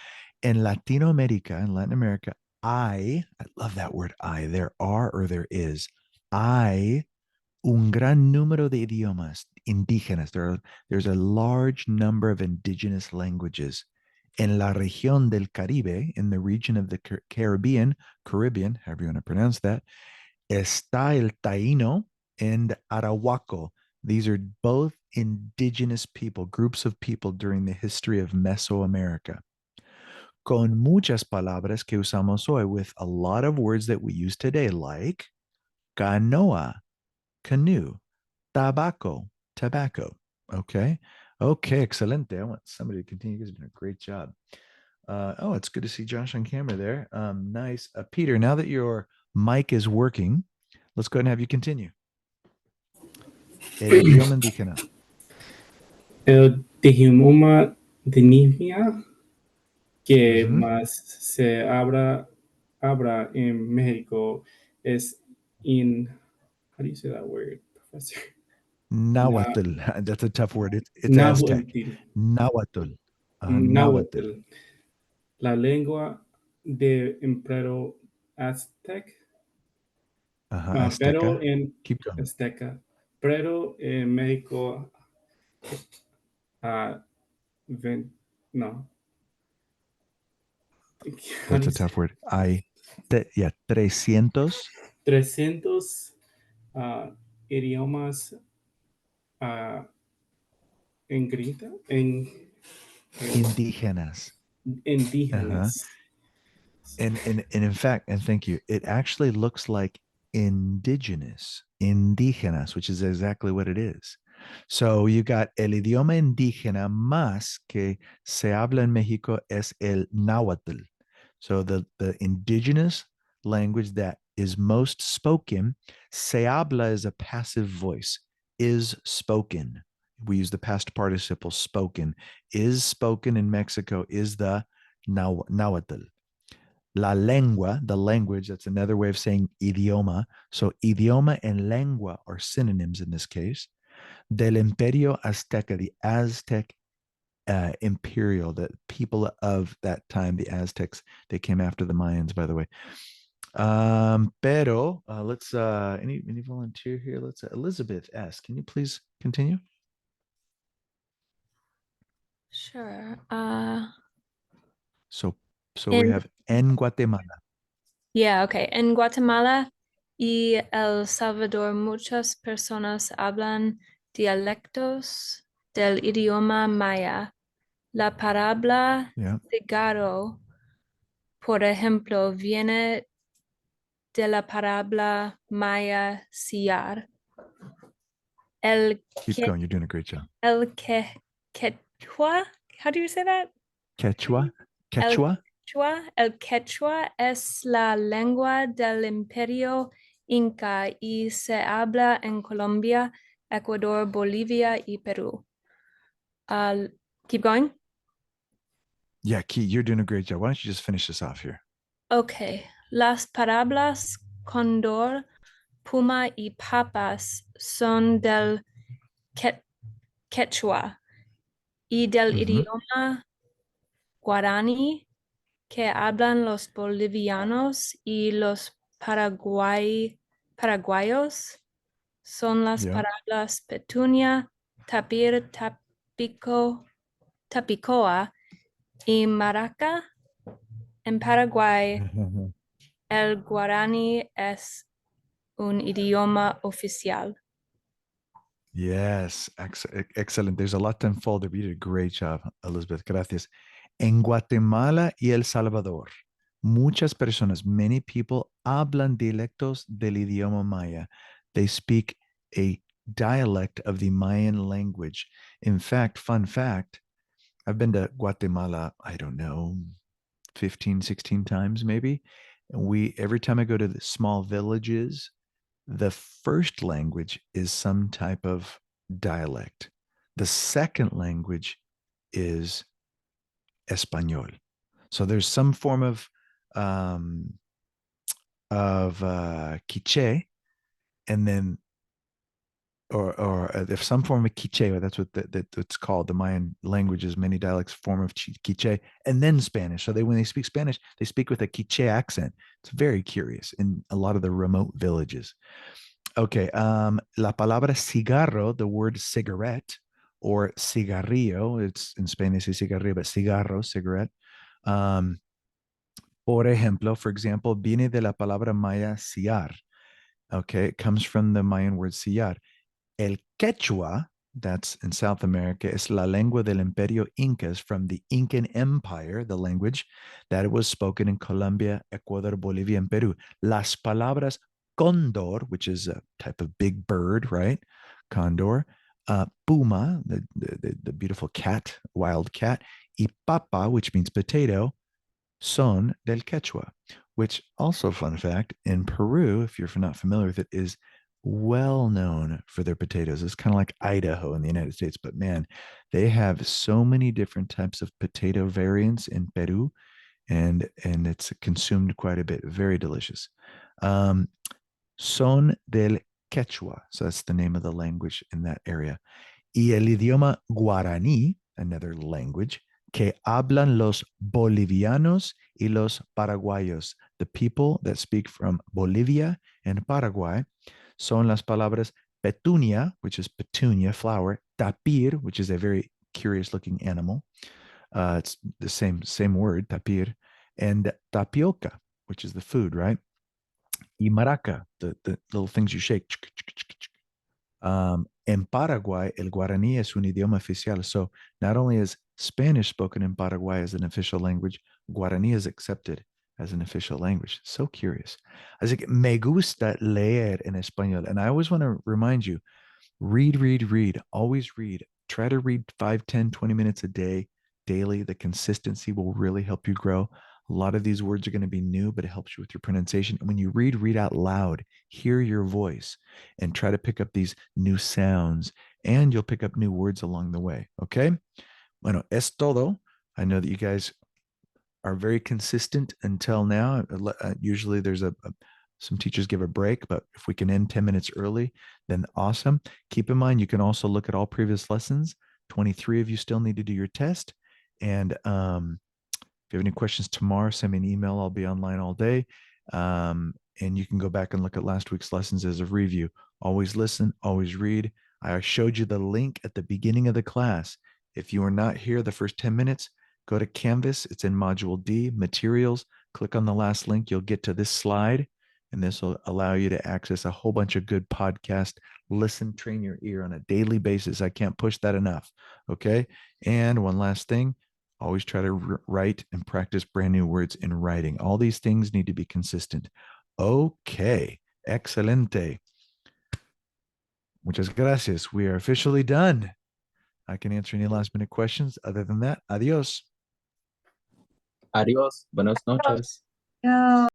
In Latinoamérica, in Latin America, I love that word, there are or there is, hay un gran número de idiomas indígenas. There's a large number of indigenous languages. En la región del Caribe, in the region of the Caribbean, however you want to pronounce that, está el taíno and arahuaco. These are both indigenous people, groups of people during the history of Mesoamerica. Con muchas palabras que usamos hoy, with a lot of words that we use today, like canoa, canoe, tabaco, tobacco. Okay. Okay. Excelente. I want somebody to continue. You guys have done a great job. Oh, it's good to see Josh on camera there. Nice. Peter, now that your mic is working, let's go ahead and have you continue. El idioma indígena. El idioma indígena que más se habla en México es how do you say that word, Professor? Nahuatl. That's a tough word. It's Aztec. Nahuatl. Nahuatl. La lengua de empleo aztec. Azteca. Pero en Keep going. Azteca. Pero en México, no. That's a tough word. 300. 300 idiomas indígenas. Indígenas. And in fact, and thank you, it actually looks like indigenous, indígenas, which is exactly what it is. So you got el idioma indígena más que se habla en Mexico es el náhuatl. So the indigenous language that is most spoken, se habla is a passive voice, is spoken. We use the past participle spoken. Is spoken in Mexico is the náhuatl. La lengua, the language, that's another way of saying idioma. So idioma and lengua are synonyms in this case. Del Imperio Azteca, the Aztec imperial, the people of that time, the Aztecs, they came after the Mayans, by the way. Pero let's any volunteer here? Let's Elizabeth S. Can you please continue? Sure. So we have en Guatemala. Yeah, okay. En Guatemala y El Salvador muchas personas hablan dialectos del idioma maya. La palabra cigarro, por ejemplo, viene de la palabra maya sillar. Keep going. You're doing a great job. El quechua, how do you say that? Quechua. Quechua. El quechua es la lengua del Imperio Inca y se habla en Colombia, Ecuador, Bolivia y Perú. Keep going. Yeah, Key, you're doing a great job. Why don't you just finish this off here? Okay. Las palabras cóndor, puma y papas son del quechua y del idioma guaraní que hablan los bolivianos y los paraguayos son las palabras petunia, tapir, tapicoa y maraca. En Paraguay, el guaraní es un idioma oficial. Yes, excellent. There's a lot to unfold there. You did a great job, Elizabeth. Gracias. En Guatemala y El Salvador, muchas personas, many people hablan dialectos del idioma maya. They speak a dialect of the Mayan language. In fact, fun fact, I've been to Guatemala, I don't know, 15, 16 times maybe. And every time I go to the small villages, the first language is some type of dialect. The second language is Espanol. So there's some form of Quiche, and then or if some form of Quiche, that's what it's called. The Mayan languages, many dialects, form of Quiche, and then Spanish. So when they speak Spanish, they speak with a Quiche accent. It's very curious in a lot of the remote villages. Okay, la palabra cigarro, the word cigarette or cigarrillo, it's in Spanish is cigarrillo, but cigarro, cigarette. Por ejemplo, for example, viene de la palabra maya sillar. Okay, it comes from the Mayan word sillar. El Quechua, that's in South America, es la lengua del Imperio Incas, from the Incan Empire, the language that was spoken in Colombia, Ecuador, Bolivia, and Peru. Las palabras condor, which is a type of big bird, right? Condor. Puma, the beautiful cat, wild cat. Y papa, which means potato, son del Quechua, which also, fun fact, in Peru, if you're not familiar with it, is well known for their potatoes. It's kind of like Idaho in the United States, but man, they have so many different types of potato variants in Peru, and it's consumed quite a bit. Very delicious. Son del Quechua, so that's the name of the language in that area. Y el idioma guaraní, another language, que hablan los bolivianos y los paraguayos, the people that speak from Bolivia and Paraguay, son las palabras petunia, which is petunia, flower, tapir, which is a very curious looking animal. It's the same word, tapir, and tapioca, which is the food, right? Y maraca, the little things you shake. En Paraguay, el guaraní es un idioma oficial. So not only is Spanish spoken in Paraguay as an official language, Guarani is accepted as an official language. So curious. Así que me gusta leer en español. And I always want to remind you, read, read, read. Always read. Try to read 5, 10, 20 minutes a day, daily. The consistency will really help you grow. A lot of these words are going to be new, but it helps you with your pronunciation. And when you read, read out loud, hear your voice, and try to pick up these new sounds, and you'll pick up new words along the way. Okay? Bueno, es todo. I know that you guys are very consistent until now. Usually there's some teachers give a break, but if we can end 10 minutes early, then awesome. Keep in mind, you can also look at all previous lessons. 23 of you still need to do your test. And if you have any questions tomorrow, send me an email. I'll be online all day. And you can go back and look at last week's lessons as a review. Always listen, always read. I showed you the link at the beginning of the class. If you are not here the first 10 minutes, go to Canvas. It's in Module D, Materials. Click on the last link. You'll get to this slide, and this will allow you to access a whole bunch of good podcast. Listen, train your ear on a daily basis. I can't push that enough. Okay. And one last thing, always try to write and practice brand new words in writing. All these things need to be consistent. Okay. Excelente. Muchas gracias. We are officially done. I can answer any last minute questions. Other than that, adios. Adiós. Buenas noches. Yeah.